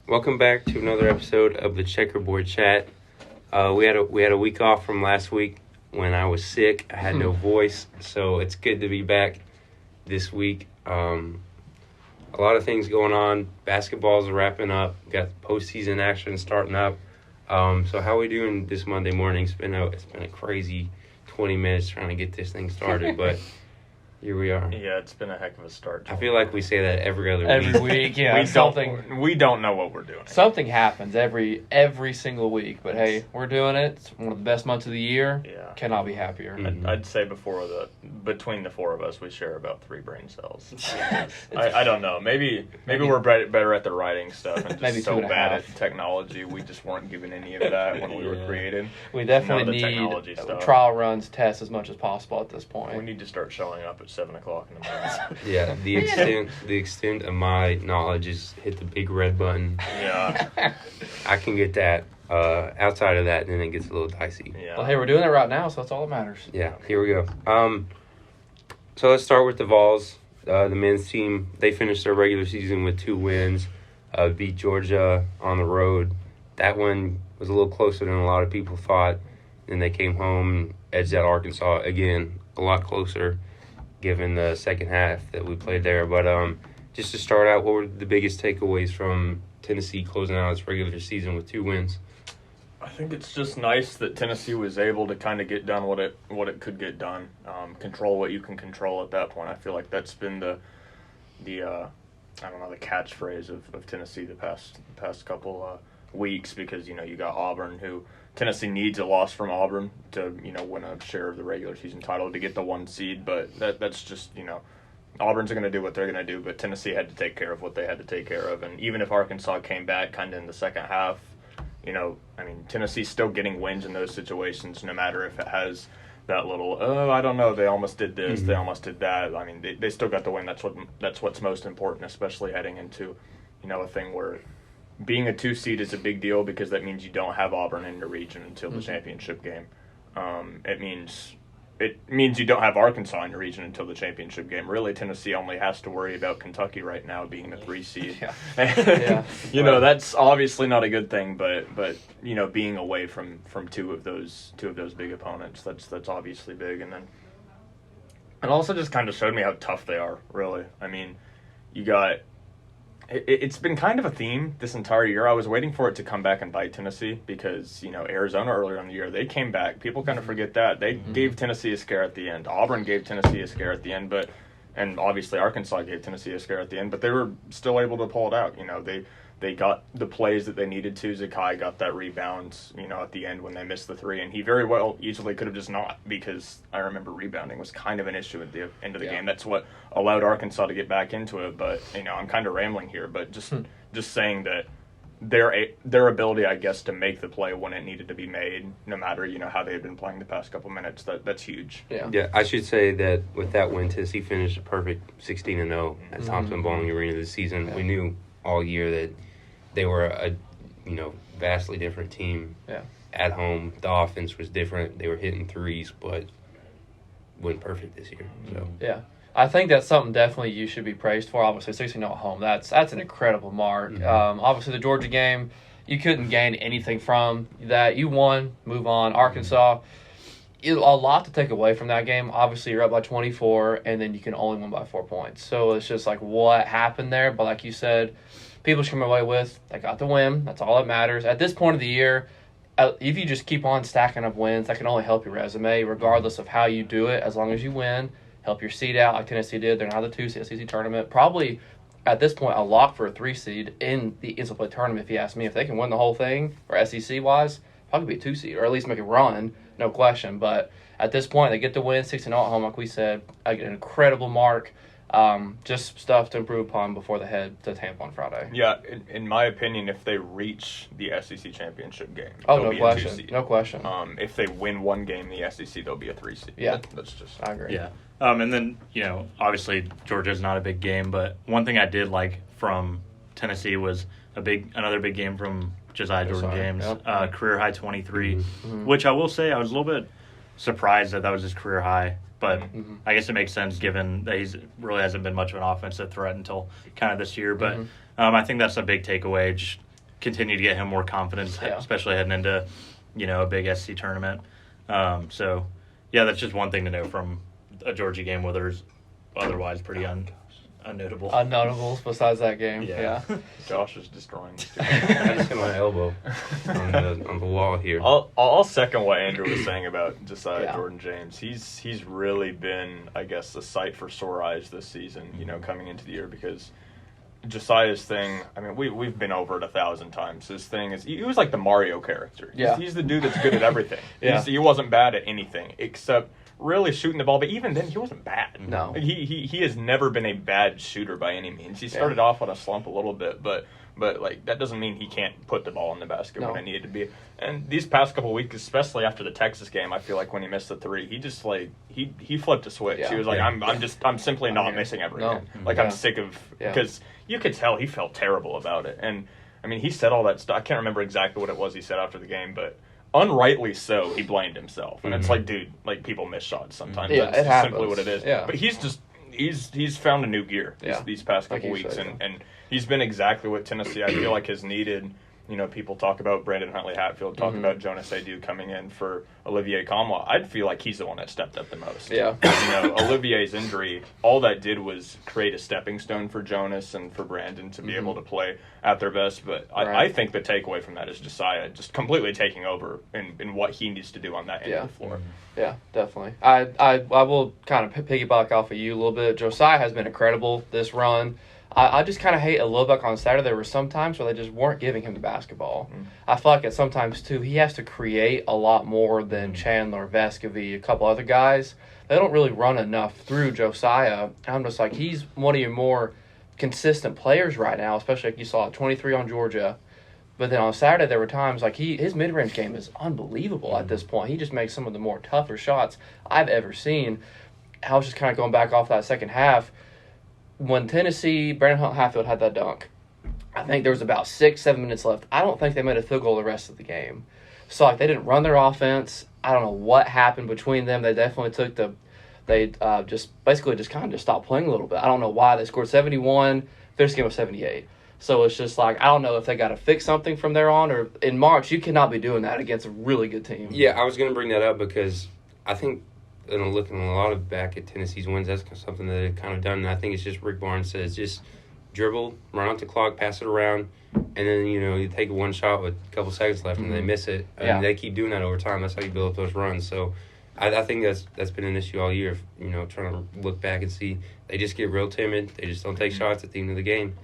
Welcome back to another episode of the Checkerboard Chat. We had a week off from last week when I was sick. I had no voice, so it's good to be back this week. A lot of things going on. Basketball's wrapping up. Got postseason action starting up. So how are we doing this Monday morning? It's been a crazy 20 minutes trying to get this thing started, but here we are. Yeah, it's been a heck of a start. I feel like we say that every other week. Every week, yeah. We don't know what we're doing. Something happens every single week, but hey, we're doing it. It's one of the best months of the year. Yeah. Cannot be happier. I'd say between the four of us, we share about 3 brain cells. I don't know. Maybe we're better at the writing stuff and just so bad at technology. We just weren't given any of that when we were creating. We definitely need trial runs, tests as much as possible at this point. We need to start showing up at 7 o'clock in the morning. Yeah, the extent of my knowledge is hit the big red button. Yeah. I can get that. Outside of that, then it gets a little dicey. Yeah. Well, hey, we're doing it right now, so that's all that matters. Yeah, here we go. So let's start with the Vols. The men's team, they finished their regular season with 2 wins. Beat Georgia on the road. That one was a little closer than a lot of people thought. Then they came home and edged out Arkansas again, a lot closer, given the second half that we played there. But just to start out, what were the biggest takeaways from Tennessee closing out its regular season with 2 wins? I think it's just nice that Tennessee was able to kind of get done what it could get done. Control what you can control at that point. I feel like that's been the catchphrase of Tennessee the past couple weeks, because you got Auburn, who Tennessee needs a loss from Auburn to win a share of the regular season title to get the 1 seed, but that's just Auburn's going to do what they're going to do, but Tennessee had to take care of what they had to take care of. And even if Arkansas came back kind of in the second half, Tennessee's still getting wins in those situations, no matter if it has that little, I don't know, they almost did this, they almost did that. I mean, they still got the win. That's what's most important, especially heading into, a thing where being a 2 seed is a big deal, because that means you don't have Auburn in your region until the championship game. It means you don't have Arkansas in your region until the championship game. Really, Tennessee only has to worry about Kentucky right now being the 3 seed. Yeah. That's obviously not a good thing, but being away from two of those big opponents, that's obviously big. And then it also just kind of showed me how tough they are, really. I mean, you got it's been kind of a theme this entire year. I was waiting for it to come back and bite Tennessee, because, Arizona earlier in the year, they came back. People kind of forget that. They gave Tennessee a scare at the end. Auburn gave Tennessee a scare at the end, and obviously Arkansas gave Tennessee a scare at the end, but they were still able to pull it out. They got the plays that they needed to. Zakai got that rebound, at the end when they missed the 3, and he very well easily could have just not, because I remember rebounding was kind of an issue at the end of the game. That's what allowed Arkansas to get back into it. But I'm kind of rambling here, but just saying that their ability, I guess, to make the play when it needed to be made, no matter how they had been playing the past couple minutes, that's huge. Yeah, I should say that with that win, Tennessee finished a perfect 16-0 at Thompson Bowling Arena this season. Yeah. We knew all year that they were a vastly different team. Yeah. At home, the offense was different. They were hitting 3s, but went perfect this year. So yeah, I think that's something definitely you should be praised for. Obviously, 16-0 at home, that's an incredible mark. Obviously, the Georgia game, you couldn't gain anything from that. You won, move on. Arkansas, a lot to take away from that game. Obviously, you're up by 24, and then you can only win by 4 points. So it's just like what happened there. But like you said, people should come away with, they got the win. That's all that matters. At this point of the year, if you just keep on stacking up wins, that can only help your resume, regardless of how you do it. As long as you win, help your seed out like Tennessee did. They're now the 2 seed SEC tournament. Probably, at this point, a lock for a 3 seed in the NCAA tournament, if you ask me. If they can win the whole thing, or SEC-wise, probably be a 2 seed, or at least make a run, no question. But at this point, they get the win, 16-0 at home, like we said. An incredible mark. Just stuff to improve upon before they head to Tampa on Friday. Yeah, in my opinion, if they reach the SEC championship game, they'll be a 2 seed. No question. If they win one game in the SEC, they'll be a 3 seed. Yeah, I agree. Yeah, and then obviously Georgia's not a big game, but one thing I did like from Tennessee was another big game from Josiah Jordan-James, career high 23, which I will say I was a little bit surprised that was his career high. But I guess it makes sense given that he's really hasn't been much of an offensive threat until kind of this year. But I think that's a big takeaway. Just continue to get him more confidence, Yeah. especially heading into, a big SC tournament. So, yeah, that's just one thing to know from a Georgia game, where there's otherwise pretty unnotable. Unnotables besides that game. Yeah. Josh is destroying this. I just hit my elbow on the wall here. I'll second what Andrew was saying about Josiah Yeah. Jordan James. He's really been, I guess, a sight for sore eyes this season, coming into the year, because Josiah's thing, I mean, we've been over it 1,000 times. His thing is, he was like the Mario character. Yeah. He's the dude that's good at everything. Yeah. He wasn't bad at anything except really shooting the ball, but even then he wasn't bad. No. Like, he has never been a bad shooter by any means. He started off on a slump a little bit, but like that doesn't mean he can't put the ball in the basket when it needed to be. And these past couple of weeks, especially after the Texas game, I feel like when he missed the three, he just like he flipped a switch. Yeah. He was like, I'm simply not missing ever again. Like I'm sick of, because you could tell he felt terrible about it. And I mean, he said all that stuff. I can't remember exactly what it was he said after the game, but unrightly so, he blamed himself. And it's like, dude, like people miss shots sometimes. Yeah, That's it just simply happens. what it is. Yeah. But he's found a new gear these past couple Like you weeks, said, and he's been exactly what Tennessee, I feel like, has needed. People talk about Brandon Huntley-Hatfield, talk about Jonas Adu coming in for Olivier Kamwa. I'd feel like he's the one that stepped up the most. Yeah. Olivier's injury, all that did was create a stepping stone for Jonas and for Brandon to be able to play at their best. But I think the takeaway from that is Josiah just completely taking over in what he needs to do on that end of the floor. Yeah, definitely. I will kind of piggyback off of you a little bit. Josiah has been incredible this run. I just kind of hate a little bit on Saturday. There were some times where they just weren't giving him the basketball. I feel like at sometimes, too, he has to create a lot more than Chandler, Vescovy, a couple other guys. They don't really run enough through Josiah. I'm just like, he's one of your more consistent players right now, especially like you saw 23 on Georgia. But then on Saturday, there were times like his mid-range game is unbelievable at this point. He just makes some of the more tougher shots I've ever seen. I was just kind of going back off that second half. When Tennessee, Brandon Hatfield had that dunk, I think there was about 6-7 minutes left. I don't think they made a field goal the rest of the game. So like they didn't run their offense. I don't know what happened between them. They definitely took just kind of stopped playing a little bit. I don't know why. They scored 71. First game was 78. So it's just like, I don't know if they got to fix something from there on, or in March, you cannot be doing that against a really good team. Yeah, I was going to bring that up because I think, looking a lot of back at Tennessee's wins, that's something that they've kind of done. And I think it's just Rick Barnes says, just dribble, run out the clock, pass it around, and then, you take one shot with a couple seconds left and they miss it. And they keep doing that over time. That's how you build up those runs. So I think that's been an issue all year, trying to look back and see. They just get real timid. They just don't take shots at the end of the game.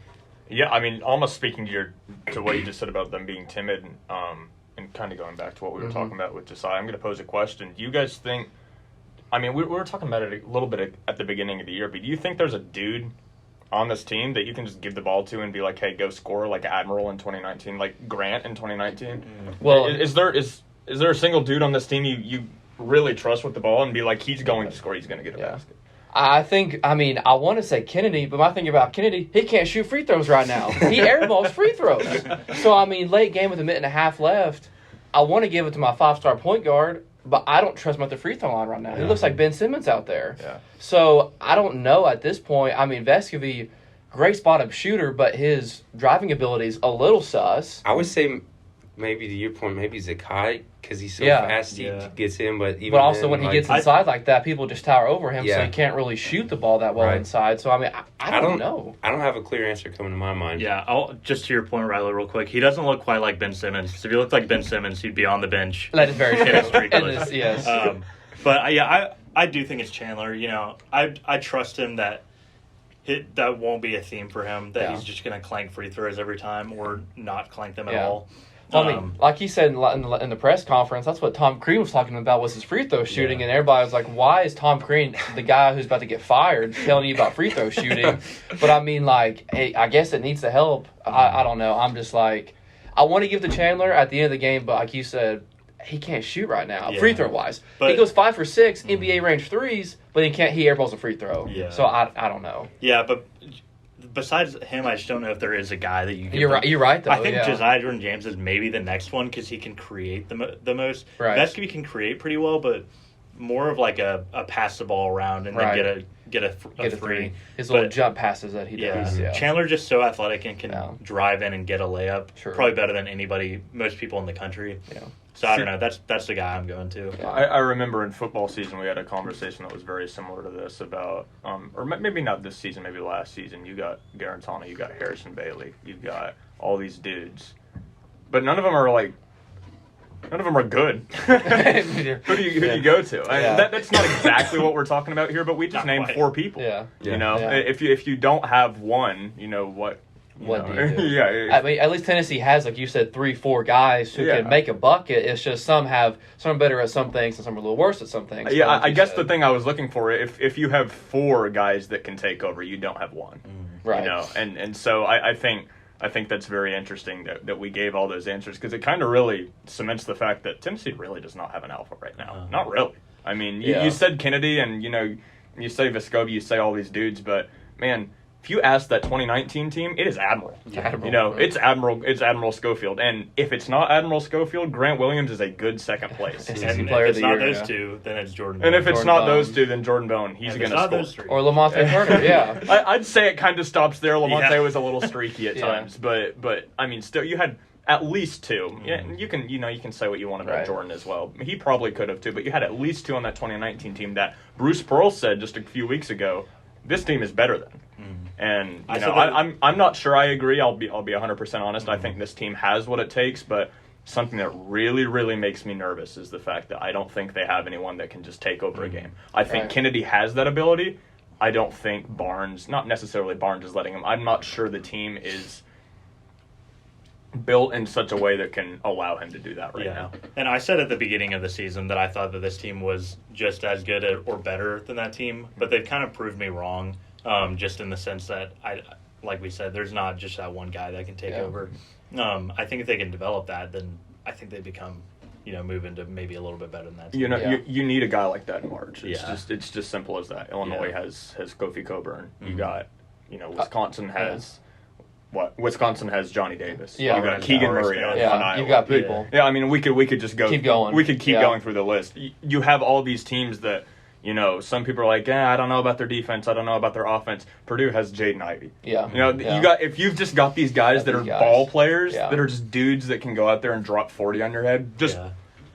Yeah, I mean, almost speaking to what you just said about them being timid, and kind of going back to what we were talking about with Josiah, I'm going to pose a question. Do you guys think, I mean, we were talking about it a little bit at the beginning of the year, but do you think there's a dude on this team that you can just give the ball to and be like, hey, go score, like Admiral in 2019, like Grant in 2019? Well, is there a single dude on this team you really trust with the ball and be like, he's going to score, he's going to get a basket? I want to say Kennedy, but my thing about Kennedy, he can't shoot free throws right now. He airballs free throws. So, late game with a minute and a half left, I want to give it to my 5-star point guard, but I don't trust him at the free throw line right now. He looks like Ben Simmons out there. Yeah. So, I don't know at this point. Vescovy, great spot-up shooter, but his driving ability is a little sus. I would say maybe to your point, maybe Zakai, because he's so fast he gets in. But also when he gets inside like that, people just tower over him, so he can't really shoot the ball that well inside. So, I don't know. I don't have a clear answer coming to my mind. Yeah, just to your point, Riley, real quick. He doesn't look quite like Ben Simmons. If he looked like Ben Simmons, he'd be on the bench. That is very true. It's ridiculous. Yes. But, I do think it's Chandler. I trust him that that won't be a theme for him, that he's just going to clank free throws every time or not clank them at all. Like he said in the press conference, that's what Tom Crean was talking about was his free throw shooting, and everybody was like, why is Tom Crean, the guy who's about to get fired, telling you about free throw shooting? But hey, I guess it needs to help. I don't know. I'm just like, I want to give to Chandler at the end of the game, but like you said, he can't shoot right now, free throw wise. He goes 5 for 6 NBA range threes, but he airballs a free throw. Yeah. So I don't know. Yeah, but besides him, I just don't know if there is a guy that you can. You're right, though. I think Josiah Jordan James is maybe the next one because he can create the most. Right. Vescovy can create pretty well, but more of like a pass the ball around and Right. then get a three. His little jump passes that he does. Yeah. Chandler's just so athletic and can Yeah. drive in and get a layup. Sure. Probably better than most people in the country. Yeah. So I don't know. That's the guy I'm going to. Yeah. I remember in football season we had a conversation that was very similar to this about, or maybe not this season, maybe last season. You got Garantano, you got Harrison Bailey, you've got all these dudes, but none of them are good. Who do you go to? That's not exactly what we're talking about here, but we just Not named quite. 4 people. Yeah. You know, Yeah. if you don't have one, you know what. What do you do? Yeah. I mean, at least Tennessee has, like you said, 3-4 guys who can make a bucket. It's just some are better at some things and some are a little worse at some things. Yeah, like I you guess said. the thing I was looking for, if you have 4 guys that can take over, you don't have one. Right. You know, and so I think that's very interesting that we gave all those answers, because it kind of really cements the fact that Tennessee really does not have an alpha right now. Not really. I mean, you said Kennedy, and you know, you say Vescovi, you say all these dudes, but man, if you ask that 2019 team, it is Admiral. You know, it's Admiral Schofield, and if it's not Admiral Schofield, Grant Williams is a good second place. SEC And player if of it's the not year, those two, then it's Jordan. And if it's Jordan not Bone. those two, then Jordan Bone. He's going to those score. three. Or Lamonte Turner, yeah. I'd say it kind of stops there. Lamonte Yeah. was a little streaky at Yeah. times, but I mean, still, you had at least 2. Yeah, you can say what you want about Right. Jordan as well. He probably could have too, but you had at least 2 on that 2019 team that Bruce Pearl said just a few weeks ago, this team is better than. And you know, I'm not sure I agree. I'll be 100% honest. I think this team has what it takes, but something that really, really makes me nervous is the fact that I don't think they have anyone that can just take over a game. I think Right. Kennedy has that ability. I don't think Barnes, not necessarily Barnes is letting him. I'm not sure the team is built in such a way that can allow him to do that right now. And I said at the beginning of the season that I thought that this team was just as good or better than that team, but they've kind of proved me wrong, just in the sense that, like we said, there's not just that one guy that can take over. I think if they can develop that, then I think they become, move into maybe a little bit better than that team. You know, you need a guy like that in March. It's just simple as that. Illinois has Kofi Coburn. You got, Wisconsin has Wisconsin has Johnny Davis. Yeah. You got Keegan Murray on Iowa. You've got people. Yeah, I mean, we could just go. Keep going. We could keep going through the list. You have all these teams that, some people are like, I don't know about their defense. I don't know about their offense. Purdue has Jaden Ivey. Yeah. You got, if you've just got these guys that are ball players, that are just dudes that can go out there and drop 40 on your head, just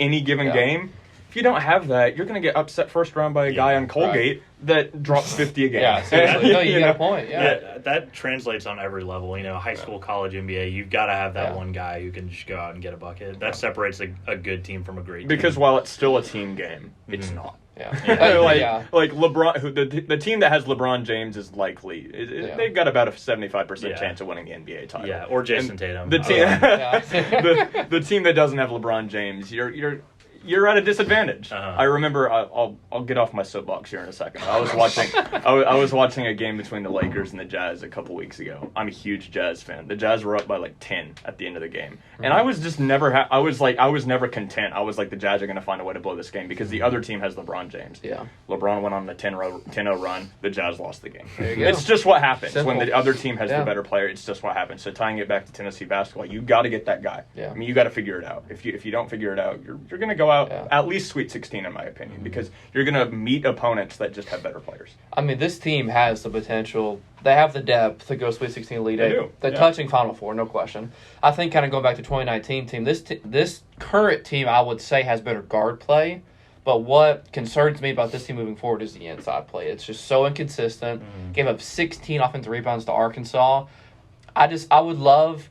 any given game. If you don't have that, you're going to get upset first round by a guy on Colgate that drops 50 a game. Yeah, seriously. No, you got a point. Yeah, that translates on every level. High school, college, NBA, you've got to have that one guy who can just go out and get a bucket. That separates a good team from a great team. Because while it's still a team game, it's not. Yeah. Like LeBron, the team that has LeBron James is likely they've got about a 75% chance of winning the NBA title. Yeah, or Jason Tatum. The team, the team that doesn't have LeBron James, you're at a disadvantage. I remember. I'll get off my soapbox here in a second. I was watching a game between the Lakers and the Jazz a couple weeks ago. I'm a huge Jazz fan. The Jazz were up by like 10 at the end of the game, and I was just never. I was never content. I was like, the Jazz are going to find a way to blow this game because the other team has LeBron James. Yeah. LeBron went on the 10-0 run. The Jazz lost the game. There you go. It's just what happens Simple. when the other team has the better player. It's just what happens. So tying it back to Tennessee basketball, you got to get that guy. Yeah. I mean, you got to figure it out. If you don't figure it out, you're going to go out at least Sweet 16, in my opinion, because you're going to meet opponents that just have better players. I mean, this team has the potential. They have the depth to go Sweet 16, Elite 8. They do. They're touching Final Four, no question. I think kind of going back to 2019 team, this current team, I would say, has better guard play. But what concerns me about this team moving forward is the inside play. It's just so inconsistent. Gave up 16 offensive rebounds to Arkansas. I would love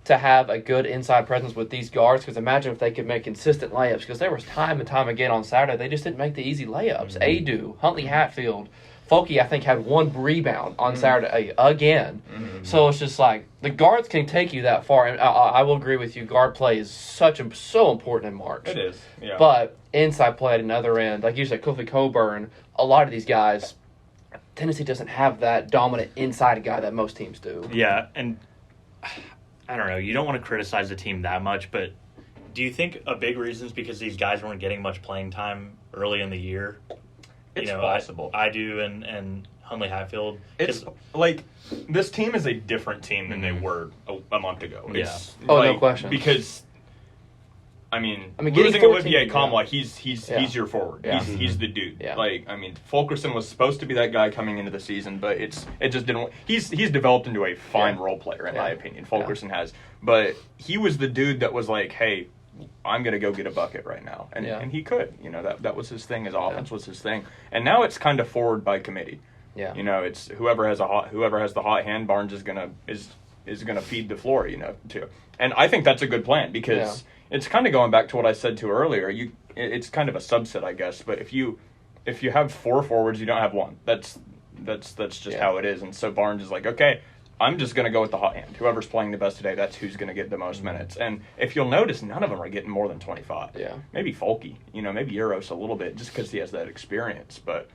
to have a good inside presence with these guards, because imagine if they could make consistent layups, because there was time and time again on Saturday they just didn't make the easy layups. Adu, Huntley Hatfield, Folke, I think, had 1 rebound on Saturday again. So it's just like the guards can take you that far, and I will agree with you. Guard play is so important in March. It is, yeah. But inside play at another end, like you said, Kofi Coburn, a lot of these guys, Tennessee doesn't have that dominant inside guy that most teams do. Yeah, and I don't know. You don't want to criticize the team that much, but do you think a big reason is because these guys weren't getting much playing time early in the year? It's possible. I do, and Huntley Hatfield. It's like this team is a different team than they were a month ago. Yeah. It's no question. Because I mean getting losing 14, Olivier Kamwa, he's your forward. Yeah. He's the dude. Yeah. Like, I mean, Fulkerson was supposed to be that guy coming into the season, but it just didn't. He's developed into a fine role player, in my opinion. Fulkerson has, but he was the dude that was like, hey, I'm gonna go get a bucket right now, and he could. You know, that was his thing. His offense was his thing, and now it's kind of forward by committee. Yeah. You know, it's whoever has the hot hand, Barnes is gonna feed the floor. You know, too, and I think that's a good plan because it's kind of going back to what I said to earlier. It's kind of a subset, I guess, but if you have 4 forwards, you don't have one. That's just how it is, and so Barnes is like, okay, I'm just going to go with the hot hand. Whoever's playing the best today, that's who's going to get the most minutes. And if you'll notice, none of them are getting more than 25. Yeah. Maybe Folky, maybe Euros a little bit, just because he has that experience. But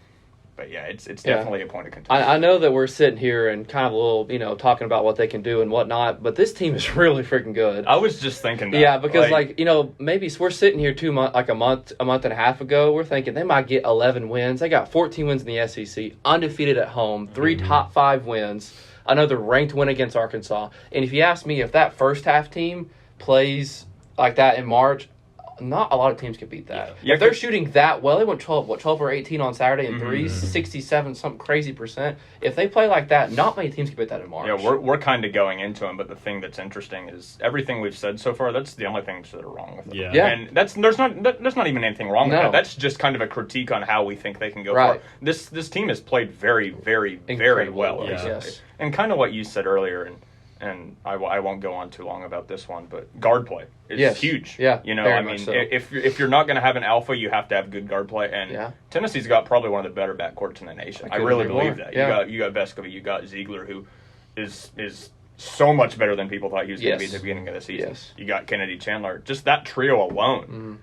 yeah, it's definitely a point of contention. I know that we're sitting here and kind of a little, talking about what they can do and whatnot, but this team is really freaking good. I was just thinking that. Yeah, because maybe we're sitting here a month and a half ago, we're thinking they might get 11 wins. They got 14 wins in the SEC, undefeated at home, 3 top 5 wins. Another ranked win against Arkansas. And if you ask me if that first half team plays like that in March, not a lot of teams can beat that. Yeah, if they're shooting that well, they went 12 or 18 on Saturday and threes, 67, some crazy percent. If they play like that, not many teams can beat that in March. Yeah, we're kind of going into them, but the thing that's interesting is everything we've said so far, that's the only things that are wrong with it. Yeah. And there's not even anything wrong with that. That's just kind of a critique on how we think they can go Right. far. This team has played very, very, very well recently. Yes. And kind of what you said earlier, and I won't go on too long about this one, but guard play is huge. Yeah, I mean, so. if you're not going to have an alpha, you have to have good guard play. And Tennessee's got probably one of the better backcourts in the nation. I really believe that. Yeah. You got Vescovi, you got Ziegler, who is so much better than people thought he was going to be at the beginning of the season. Yes. You got Kennedy Chandler. Just that trio alone.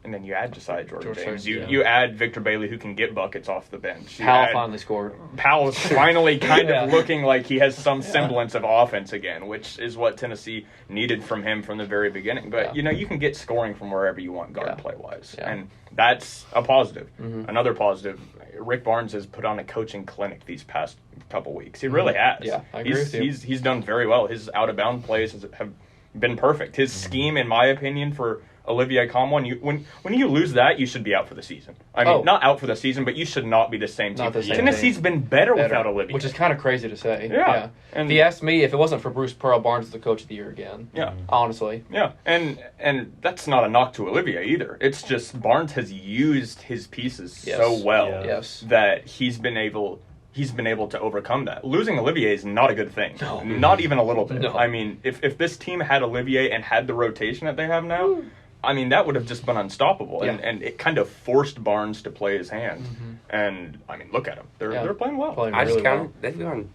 And then you add Josiah Jordan-James. You add Victor Bailey, who can get buckets off the bench. Powell finally scored. Powell's finally kind of looking like he has some semblance of offense again, which is what Tennessee needed from him from the very beginning. But, you can get scoring from wherever you want guard play-wise. Yeah. And that's a positive. Another positive, Rick Barnes has put on a coaching clinic these past couple weeks. He really has. Yeah, I agree with you. He's done very well. His out-of-bound plays have been perfect. His scheme, in my opinion, for Olivier Kamwa, when you lose that, you should be out for the season. I mean, not out for the season, but you should not be the same team. Tennessee's been better without Olivier. Which is kind of crazy to say. Yeah. And if you ask me, if it wasn't for Bruce Pearl, Barnes is the coach of the year again. Yeah. Honestly. Yeah. And that's not a knock to Olivier either. It's just Barnes has used his pieces so well that he's been able to overcome that. Losing Olivier is not a good thing. No. Not even a little bit. No. I mean, if this team had Olivier and had the rotation that they have now, I mean, that would have just been unstoppable. Yeah. And it kind of forced Barnes to play his hand. And, I mean, look at them. They're playing well. They've gone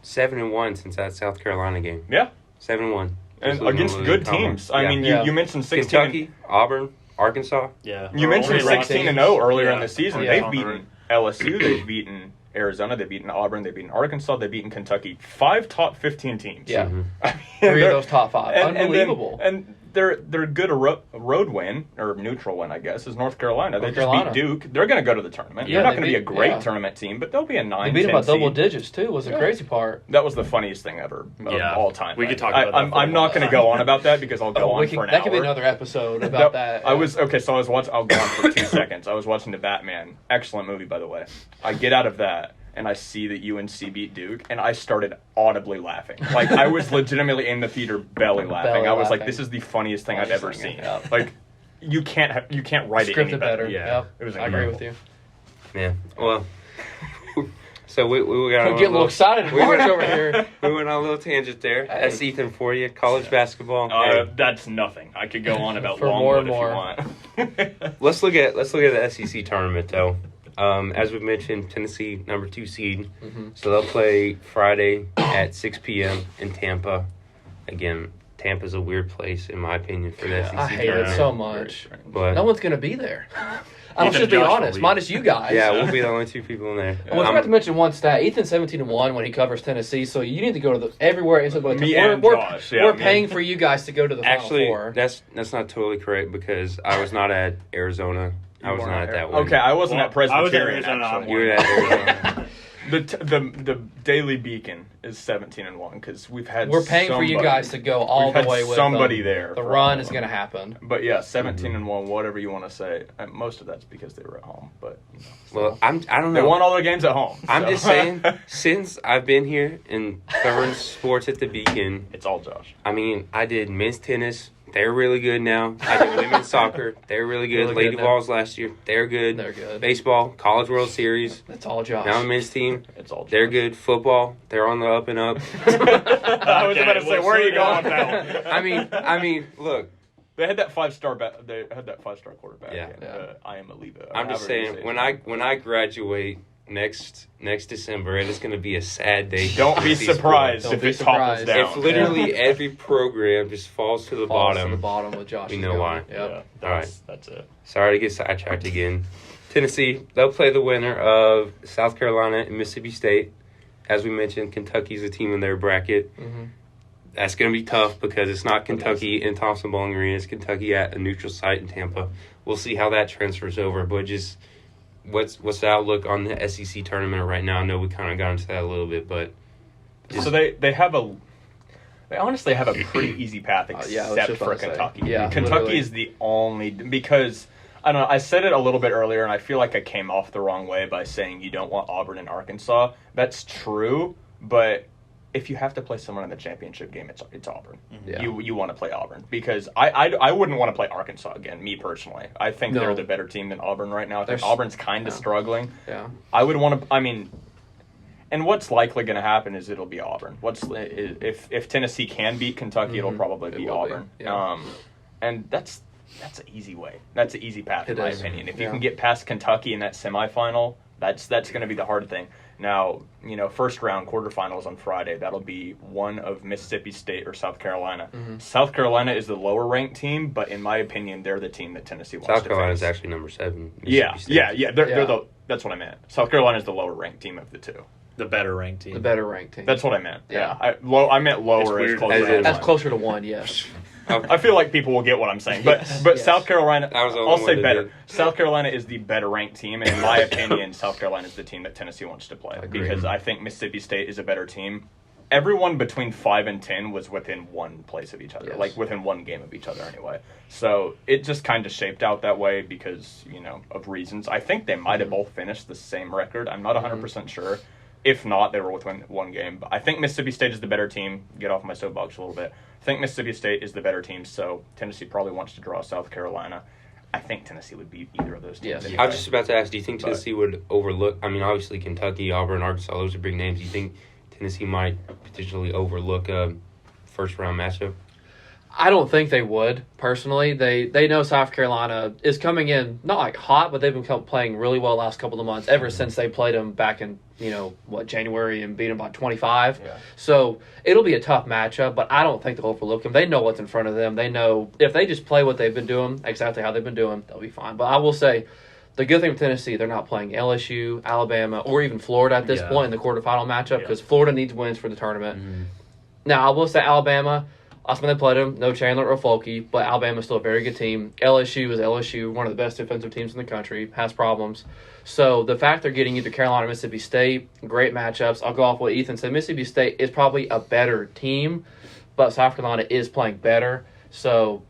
7-1 since that South Carolina game. Yeah. 7-1. And against good teams. I mean, you mentioned 16. Kentucky, Auburn, Arkansas. Yeah. You mentioned 16-0 earlier in the season. Yeah. They've beaten LSU. They've beaten Arizona. They've beaten Auburn. They've beaten Arkansas. They've beaten Kentucky. 5 top 15 teams. Yeah. I mean, 3 of those top 5. Unbelievable. And they're good road win, or neutral win, I guess, is North Carolina. They just beat Duke. They're going to go to the tournament. Yeah, they're not going to be a great tournament team, but they'll be a 9-10 They beat them by double seed. digits, too, was the crazy part. That was the funniest thing ever of all time. We could talk about that. I'm not going to go on about that because I'll go on for an hour. That could be another episode about that. I'll go on for 2 seconds. I was watching The Batman. Excellent movie, by the way. I get out of that, and I see that UNC beat Duke, and I started audibly laughing. Like, I was legitimately in the theater belly laughing. I was like, this is the funniest thing I've ever seen. Yep. Like, you can't write it any better. Yeah, it was I agree with you. Yeah, well, so we got I'm getting a little excited in March over here. We went on a little tangent there. Hey. That's Ethan for you. College basketball. That's nothing. I could go on about For more and Longwood if you want. Let's look at the SEC tournament though. As we've mentioned, Tennessee number 2 seed, so they'll play Friday at 6 p.m. in Tampa. Again, Tampa's a weird place in my opinion for the SEC I hate tournament. it so much. But No one's going to be there. I'm just being honest, minus you guys. yeah, we'll be the only 2 people in there. Well, I forgot to mention one stat. Ethan's 17-1 when he covers Tennessee, so you need to go to everywhere. We're paying for you guys to go to the Final Four. That's not totally correct because I was not at Arizona. I was not at that one. Okay, I wasn't at Presbyterian. I was at Arizona. You were at Arizona. The Daily Beacon is 17-1 because we're paying for you guys to go all the way with somebody them. there. The run is going to happen. But yeah, 17-1, whatever you want to say. And most of that's because they were at home. But well, I don't know. They won all their games at home. I'm just saying, since I've been here and covering sports at the Beacon, it's all Josh. I mean, I did men's tennis. They're really good now. I did women's soccer. They're really good. Really Lady good Vols last year. They're good. They're good. Baseball, College World Series. That's all Josh. Now the men's team. It's all Josh. They're good. Football. They're on the up and up. I was about to say, where are you going with that one? I mean, look. They had that 5-star. They had that 5-star quarterback. Yeah. And, I am a leader. I'm just saying, when I graduate next December, it is going to be a sad day. Don't be surprised if it topples down. If literally every program just falls to the bottom. To the bottom with Josh. We know why. Yep. Yeah, all right. That's it. Sorry to get sidetracked again. Tennessee, they'll play the winner of South Carolina and Mississippi State. As we mentioned, Kentucky's a team in their bracket. Mm-hmm. That's going to be tough because it's not Kentucky in Thompson Bowling Arena. It's Kentucky at a neutral site in Tampa. We'll see how that transfers over, but just what's the outlook on the SEC tournament right now? I know we kind of got into that a little bit, but so they honestly have a pretty easy path except for Kentucky. Yeah, Kentucky literally. is the only because I don't know. I said it a little bit earlier, and I feel like I came off the wrong way by saying you don't want Auburn and Arkansas. That's true, but if you have to play someone in the championship game, it's Auburn. Yeah. You want to play Auburn because I wouldn't want to play Arkansas again. Me personally, I think they're the better team than Auburn right now. I think Auburn's kind of struggling. Yeah, I would want to. I mean, and what's likely going to happen is it'll be Auburn. If Tennessee can beat Kentucky, it'll probably be Auburn. Yeah. And that's an easy way. That's an easy path in my opinion. If you Yeah. can get past Kentucky in that semifinal, that's going to be the hard thing. Now, first round quarterfinals on Friday, that'll be one of Mississippi State or South Carolina. Mm-hmm. South Carolina is the lower ranked team, but in my opinion, they're the team that Tennessee wants to face. South Carolina is actually number 7. Yeah. They're that's what I meant. South Carolina is the lower ranked team of the two. The better ranked team. the better ranked team. That's what I meant. Yeah. I meant lower as weird. closer to That's one. closer to 1. Yes. I feel like people will get what I'm saying, but Yes. South Carolina, That was the only I'll one say that better. did. South Carolina is the better ranked team, and in my opinion, South Carolina is the team that Tennessee wants to play Agreed. because I think Mississippi State is a better team. Everyone between 5 and 10 was within one place of each other, Yes. like within one game of each other anyway. So it just kind of shaped out that way because of reasons. I think they might have both finished the same record. I'm not 100% sure. If not, they were within one game. But I think Mississippi State is the better team. Get off my soapbox a little bit. I think Mississippi State is the better team, so Tennessee probably wants to draw South Carolina. I think Tennessee would beat either of those teams. Yes. Anyway. I was just about to ask, do you think Tennessee would overlook, I mean, obviously Kentucky, Auburn, Arkansas, those are big names. Do you think Tennessee might potentially overlook a first-round matchup? I don't think they would, personally. They know South Carolina is coming in, not like hot, but they've been playing really well last couple of months, ever since they played them back in, January and beat them by 25. Yeah. So it'll be a tough matchup, but I don't think they'll overlook them. They know what's in front of them. They know if they just play what they've been doing, exactly how they've been doing, they'll be fine. But I will say, the good thing with Tennessee, they're not playing LSU, Alabama, or even Florida at this point in the quarterfinal matchup because Florida needs wins for the tournament. Mm-hmm. Now, I will say Alabama, last time they played them, no Chandler or Folke, but Alabama's still a very good team. LSU is LSU, one of the best defensive teams in the country, has problems. So the fact they're getting either Carolina or Mississippi State, great matchups. I'll go off what Ethan said. Mississippi State is probably a better team, but South Carolina is playing better. So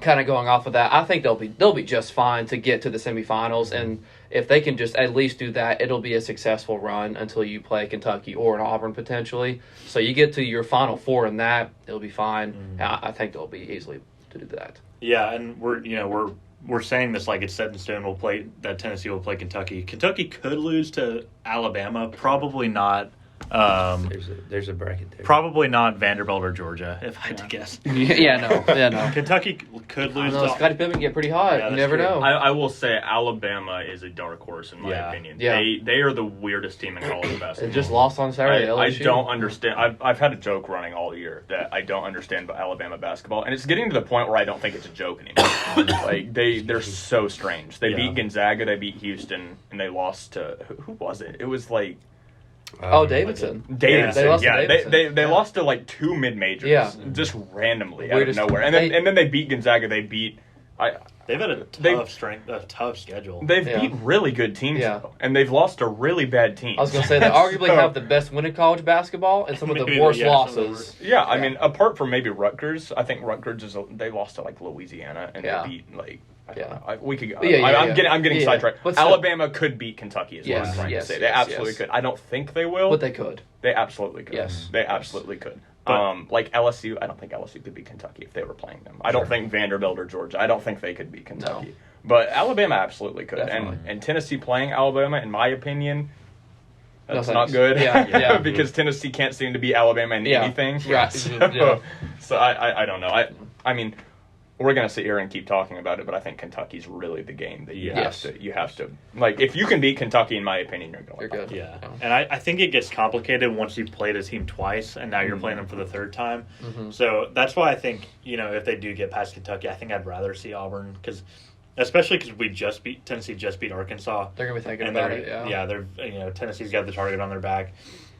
kind of going off of that, I think they'll be just fine to get to the semifinals, and if they can just at least do that, it'll be a successful run until you play Kentucky or an Auburn potentially. So you get to your Final Four in that, it'll be fine. I think they'll be easily to do that. Yeah, and we're saying this like it's set in stone. Tennessee will play Kentucky. Kentucky could lose to Alabama, probably not. There's a bracket there. Probably not Vanderbilt or Georgia, if I had to guess. No. Kentucky could lose to Scottie Pippen can get pretty hot. Yeah, You that's never true. know. I will say Alabama is a dark horse in my opinion. Yeah. They are the weirdest team in college They basketball. just lost on Saturday. I LSU. don't understand. I've had a joke running all year that I don't understand about Alabama basketball, and it's getting to the point where I don't think it's a joke anymore. Like they're so strange. They beat Gonzaga, they beat Houston, and they lost to who was it? It was like Davidson. Davidson. They lost to Davidson. They lost to like 2 mid majors. Yeah. Just randomly Weirdest- out of nowhere, and then they beat Gonzaga. They beat They've had a tough schedule. They've beat really good teams, though, and they've lost to really bad teams. I was going to say, they arguably have the best win in college basketball and some of the worst losses. Yeah, I mean, apart from maybe Rutgers, I think Rutgers they lost to, like, Louisiana, and they beat, like... we could go. I'm getting sidetracked. Alabama could beat Kentucky, is what I'm trying to say. They absolutely could. I don't think they will. But they could. They absolutely could. Yes. They absolutely could. Like LSU, I don't think LSU could beat Kentucky if they were playing them. I don't think Vanderbilt or Georgia, I don't think they could beat Kentucky. No. But Alabama absolutely could. Definitely. And Tennessee playing Alabama, in my opinion, that's No not good. Yeah. Because Tennessee can't seem to beat Alabama in anything. Right. So I don't know. I mean, we're gonna sit here and keep talking about it, but I think Kentucky's really the game that you have to like. If you can beat Kentucky, in my opinion, you're good. Yeah, and I think it gets complicated once you've played a team twice, and now you're playing them for the third time. Mm-hmm. So that's why I think if they do get past Kentucky, I think I'd rather see Auburn especially because Tennessee just beat Arkansas. They're gonna be thinking about it. Yeah, they're Tennessee's got the target on their back.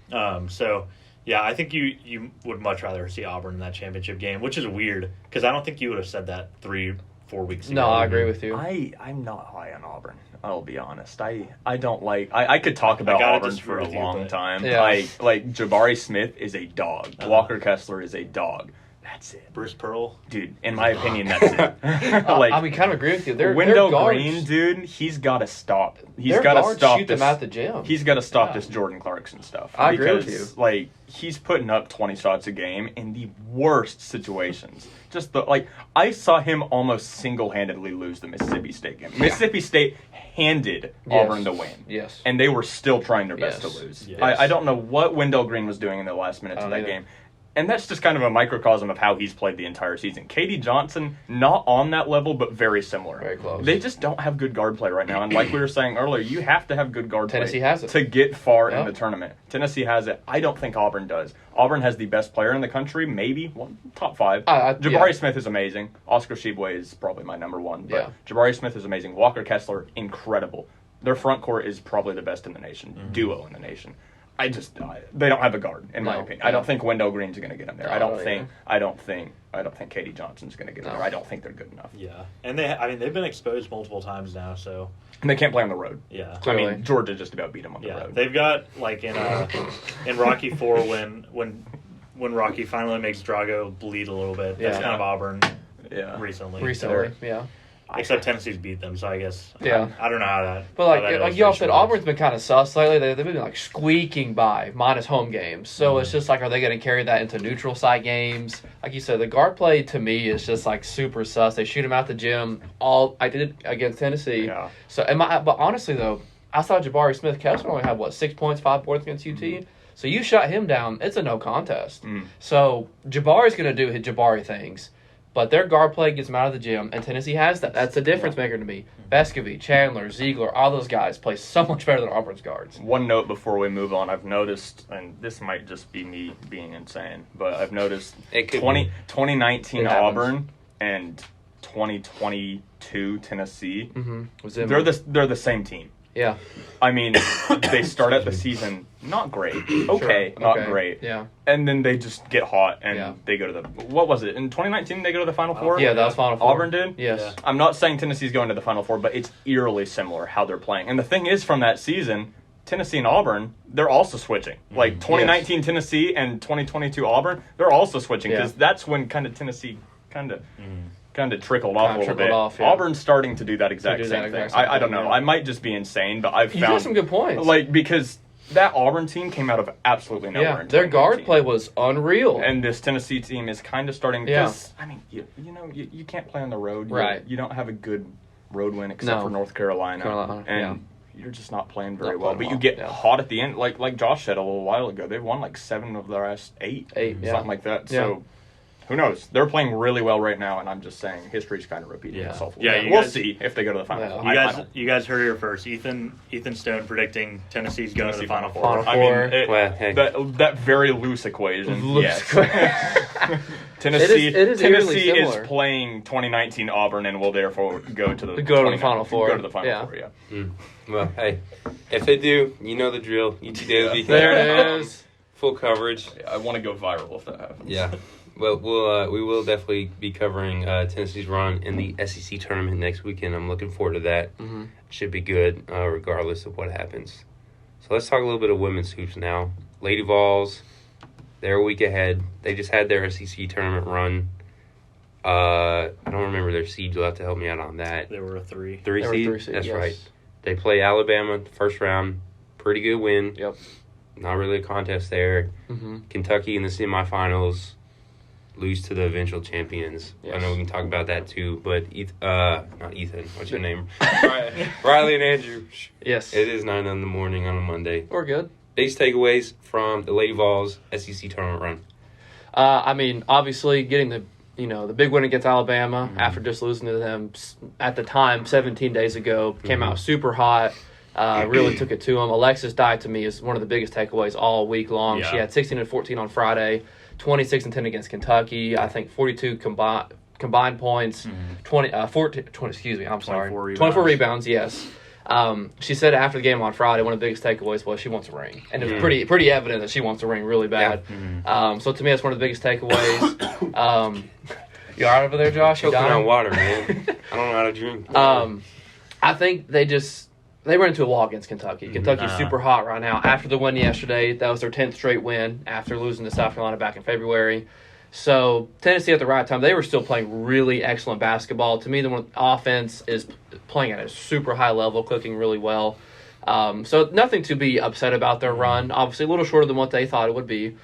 So. Yeah, I think you would much rather see Auburn in that championship game, which is weird because I don't think you would have said that 3-4 weeks ago. No, I agree with you. I'm not high on Auburn. I'll be honest. I don't like. I could talk about Auburn for a long time. Yeah. Like Jabari Smith is a dog. Walker Kessler is a dog. That's it. Bruce Pearl, dude. In my opinion, that's it. I mean, kind of agree with you. Wendell guards, Green, dude. He's got to stop. He's got to stop shoot this. them at the gym. He's got to stop this Jordan Clarkson stuff. I agree with you. Like he's putting up 20 shots a game in the worst situations. Just I saw him almost single-handedly lose the Mississippi State game. Mississippi State handed Auburn the win. Yes. And they were still trying their best to lose. Yes. I don't know what Wendell Green was doing in the last minutes of that game. And that's just kind of a microcosm of how he's played the entire season. KD Johnson, not on that level, but very similar. Very close. They just don't have good guard play right now. And like we were saying earlier, you have to have good guard Tennessee play has it. to get far in the tournament. Tennessee has it. I don't think Auburn does. Auburn has the best player in the country, maybe top 5. Jabari Smith is amazing. Oscar Tshiebwe is probably my number 1. But Jabari Smith is amazing. Walker Kessler, incredible. Their front court is probably the best in the nation, duo in the nation. They don't have a guard, in my opinion. I don't think Wendell Green's going to get them there. I don't think KD Johnson's going to get them there. I don't think they're good enough. Yeah, and they've been exposed multiple times now, so. And they can't play on the road. Yeah, clearly. I mean, Georgia just about beat them on the road. They've got in Rocky IV when Rocky finally makes Drago bleed a little bit. That's kind of Auburn. Yeah, recently, yeah. Except Tennessee's beat them, so I guess I don't know how that. But like y'all said, Auburn's been kind of sus lately. They've been like squeaking by minus home games. So it's just like, are they going to carry that into neutral site games? Like you said, the guard play to me is just like super sus. They shoot him out the gym. I did it against Tennessee. Yeah. So but honestly though, I saw Jabari Smith Kessler only had 6 points, 5 boards against UT. So you shut him down, it's a no contest. So Jabari's going to do his Jabari things. But their guard play gets them out of the gym, and Tennessee has that. That's the difference maker to me. Vescovy, Chandler, Ziegler, all those guys play so much better than Auburn's guards. One note before we move on, I've noticed, and this might just be me being insane, but I've noticed 2019 Auburn and 2022 Tennessee, they're the same team. Yeah. I mean, they start out the season not great. Okay, not great. Yeah. And then they just get hot and they go to the... What was it? In 2019, they go to the Final Four? Yeah, that was Final Four. Auburn did? Yes. Yeah. I'm not saying Tennessee's going to the Final Four, but it's eerily similar how they're playing. And the thing is, from that season, Tennessee and Auburn, they're also switching. Like 2019 Tennessee and 2022 Auburn, they're also switching because that's when kind of Tennessee kind of trickled off a little bit. Auburn's starting to do that exact same thing. I don't know. I might just be insane, but I've found... You got some good points. Because that Auburn team came out of absolutely nowhere. Their guard play was unreal. And this Tennessee team is kind of starting... Because, I mean, you can't play on the road. You don't have a good road win except for North Carolina. And you're just not playing very well. But you get hot at the end. Like Josh said a little while ago, they've won like 7 of their last 8. Something like that. So... Who knows? They're playing really well right now, and I'm just saying history's kind of repeating itself. We'll see if they go to the Final Four. You guys heard it here first. Ethan Stone predicting Tennessee's going to the Final Four. Final Four. I mean, that very loose equation. Tennessee is playing 2019 Auburn and will therefore go to the Final Four. Go to the Final Four. Yeah. Well, hey, if they do, you know the drill. ET Daily. There it is. Full coverage. I want to go viral if that happens. Yeah. Well, we will definitely be covering Tennessee's run in the SEC tournament next weekend. I'm looking forward to that. Mm-hmm. Should be good, regardless of what happens. So let's talk a little bit of women's hoops now. Lady Vols, they're a week ahead. They just had their SEC tournament run. I don't remember their seed. You'll have to help me out on that. There were a 3. 3 There were seed? 3 seed, That's yes. right. They play Alabama first round. Pretty good win. Yep. Not really a contest there. Mm-hmm. Kentucky in the semifinals lose to the eventual champions. Yes. I know we can talk about that too, but not Ethan. What's your name? Riley and Andrew. Yes. It is 9 in the morning on a Monday. We're good. Biggest takeaways from the Lady Vols SEC tournament run. I mean, obviously getting the big win against Alabama after just losing to them at the time 17 days ago, came out super hot. Really took it to them. Alexis Dye, to me, is one of the biggest takeaways all week long. Yeah. She had 16 and 14 on Friday, 26 and 10 against Kentucky. I think 42 combined points, 24 rebounds, yes. She said after the game on Friday, one of the biggest takeaways was she wants a ring. And it was pretty evident that she wants a ring really bad. Yeah. So to me, that's one of the biggest takeaways. You all right over there, Josh? You Choking dying? on water, man. I don't know how to drink. I think they ran into a wall against Kentucky. Kentucky's super hot right now. After the win yesterday, that was their 10th straight win after losing to South Carolina back in February. So Tennessee at the right time, they were still playing really excellent basketball. To me, the offense is playing at a super high level, clicking really well. So nothing to be upset about their run. Obviously, a little shorter than what they thought it would be.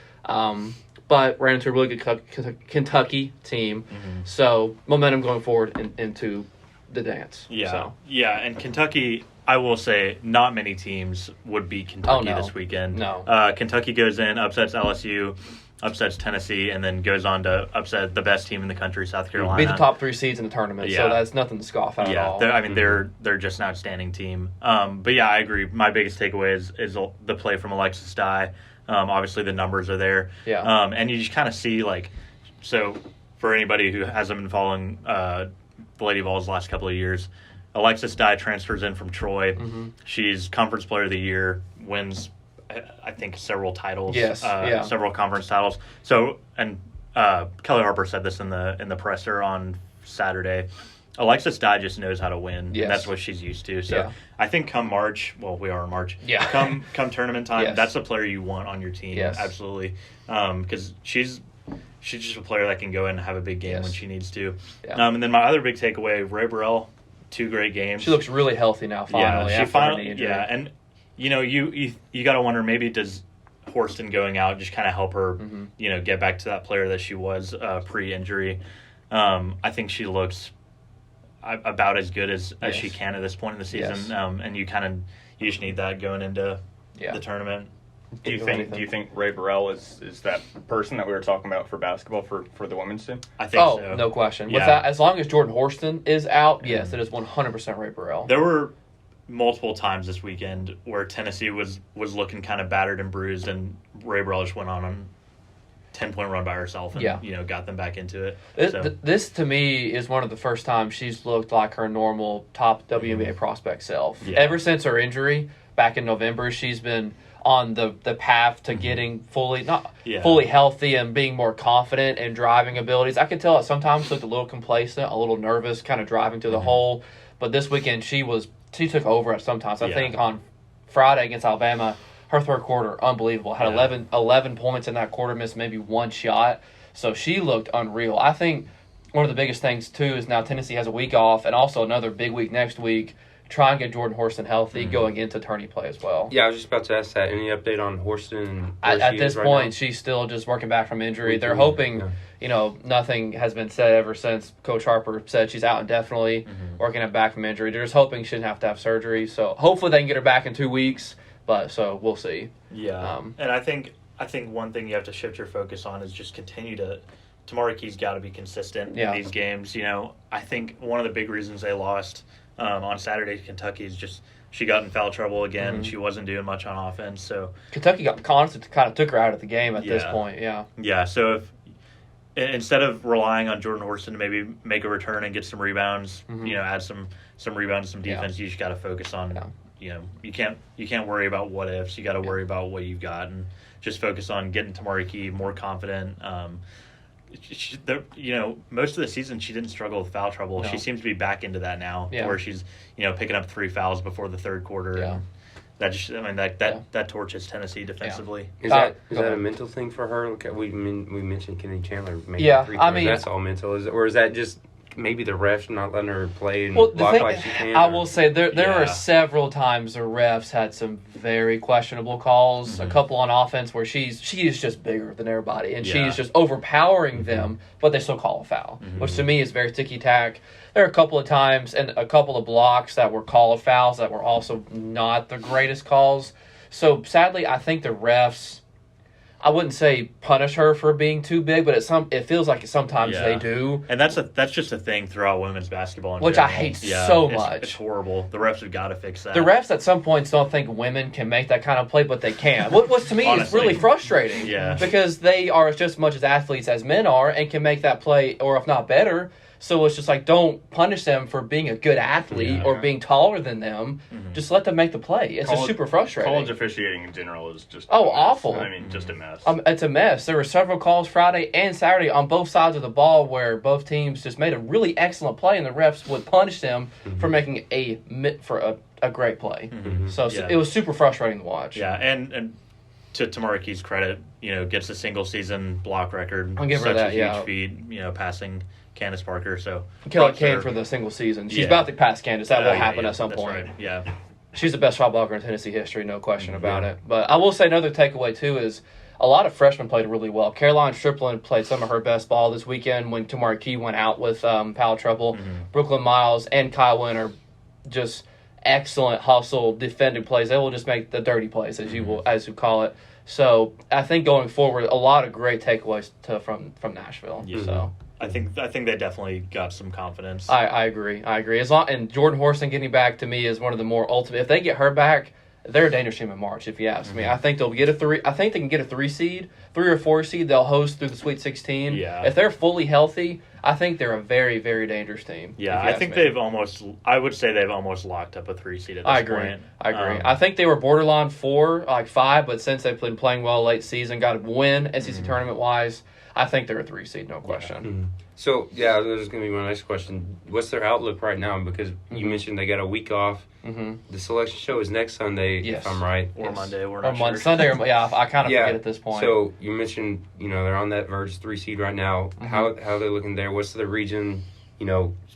But ran into a really good Kentucky team. So momentum going forward into the dance. Yeah, So. yeah, and Kentucky, I will say, not many teams would beat Kentucky this weekend. No. Kentucky goes in, upsets LSU, upsets Tennessee, and then goes on to upset the best team in the country, South Carolina. Beat the top 3 seeds in the tournament, so that's nothing to scoff at at all. They're just an outstanding team. But yeah, I agree. My biggest takeaway is the play from Alexis Dye. Obviously, the numbers are there. Yeah. And you just kind of see, so for anybody who hasn't been following the Lady Vols the last couple of years, Alexis Dye transfers in from Troy. She's Conference Player of the Year, wins, I think, several titles. Yes, several conference titles. So, and Kelly Harper said this in the presser on Saturday. Alexis Dye just knows how to win. Yes. And that's what she's used to. So I think come March, well, we are in March. Yeah. Come tournament time, that's the player you want on your team. Yes. Absolutely. Because she's just a player that can go in and have a big game when she needs to. Yeah. And then my other big takeaway, Ray Burrell, 2 great games. She looks really healthy now, finally. After her knee injury. Yeah, and you got to wonder, maybe does Horston going out just kind of help her, get back to that player that she was pre-injury. I think she looks about as good as she can at this point in the season. Yes. And you just need that going into the tournament. Do you think Ray Burrell is that person that we were talking about for basketball for the women's team? I think so. No question. Yeah. With that, as long as Jordan Horston is out, yes, it is 100% Ray Burrell. There were multiple times this weekend where Tennessee was looking kind of battered and bruised, and Ray Burrell just went on a 10-point run by herself and got them back into it. This to me is one of the first times she's looked like her normal top WNBA prospect self. Yeah. Ever since her injury back in November, she's been on the path to getting fully healthy and being more confident and driving abilities. I could tell it sometimes looked a little complacent, a little nervous, kind of driving to the hole. But this weekend she took over at sometimes. I think on Friday against Alabama, her third quarter, unbelievable. Had 11 points in that quarter, missed maybe one shot. So she looked unreal. I think one of the biggest things, too, is now Tennessee has a week off and also another big week next week. Try and get Jordan Horston healthy going into tourney play as well. Yeah, I was just about to ask that. Any update on Horston? At this point, she's still just working back from injury. They're hoping, nothing has been said ever since Coach Harper said she's out indefinitely, working it back from injury. They're just hoping she didn't have to have surgery. So hopefully they can get her back in 2 weeks. But so we'll see. Yeah, and I think one thing you have to shift your focus on is just continue to. Tamari Key's got to be consistent in these games. I think one of the big reasons they lost on Saturday to Kentucky is just she got in foul trouble again. She wasn't doing much on offense. So Kentucky got constant, kind of took her out of the game at this point. Yeah. So if instead of relying on Jordan Horston to maybe make a return and get some rebounds, add some rebounds, some defense, you just got to focus on. You can't worry about what ifs. You got to worry about what you've got and just focus on getting Tamari Key more confident. most of the season she didn't struggle with foul trouble. No. She seems to be back into that now, Yeah. where she's picking up 3 fouls before the third quarter. Yeah. And that torches Tennessee defensively. Is Go that ahead. a mental thing for her? Look, we mentioned Kenny Chandler making Yeah, 3 I pointers. mean- That's all mental. Or is that just maybe the refs not letting her play and Well, the block thing, like she can? I or- will say there Yeah. are several times the refs had some very questionable calls. A couple on offense where she is just bigger than everybody, and Yeah. she's just overpowering them, but they still call a foul, which to me is very ticky-tack. There are a couple of times and a couple of blocks that were called fouls that were also not the greatest calls. So sadly, I think the refs, I wouldn't say punish her for being too big, but it feels like sometimes Yeah. they do. And that's just a thing throughout women's basketball, in Which I general. hate so it's- much. It's horrible. The refs have got to fix that. The refs at some points don't think women can make that kind of play, but they can. Which to me is Honestly. really frustrating. Yeah. Because they are just as much as athletes as men are and can make that play, or if not better. So it's just like, don't punish them for being a good athlete or being taller than them. Just let them make the play. It's just super frustrating. College officiating in general is just Oh, a mess. awful. I mean, just a mess. It's a mess. There were several calls Friday and Saturday on both sides of the ball where both teams just made a really excellent play, and the refs would punish them for making a great play. So Yeah. it was super frustrating to watch. Yeah, and to Tamariki's credit, gets a single season block record. I'll give her Such that, a huge yeah. passing Candace Parker. So Kelly props to Kane her. for the single season. She's Yeah. about to pass Candace. That will Yeah, happen yeah, at some that's point. right. Yeah. She's the best shot blocker in Tennessee history, no question about it. But I will say another takeaway, too, is a lot of freshmen played really well. Caroline Strickland played some of her best ball this weekend when Tamari Key went out with foul trouble. Brooklyn Miles and Kai Winter just excellent hustle, defending plays. They will just make the dirty plays, as you call it. So I think going forward, a lot of great takeaways from Nashville. Yeah. So I think they definitely got some confidence. I agree. And Jordan Horson getting back to me is one of the more ultimate. If they get her back, they're a dangerous team in March. If you ask me, I think they'll get a 3. I think they can get a 3 seed, 3 or 4 seed. They'll host through the Sweet 16. Yeah. If they're fully healthy, I think they're a very, very dangerous team. Yeah, if you I ask think me. I would say they've almost locked up a 3 seed at this I agree. point. I agree. I think they were borderline 4, like 5, but since they've been playing well late season, got a win SEC tournament wise, I think they're a 3 seed, no question. So, yeah, this is going to be my next question. What's their outlook right now? Because you mentioned they got a week off. The selection show is next Sunday, Yes. if I'm right. Or Yes. Monday, we're Or not sure. Sunday, I kind of forget at this point. So, you mentioned, they're on that verge 3 seed right now. How are they looking there? What's the region,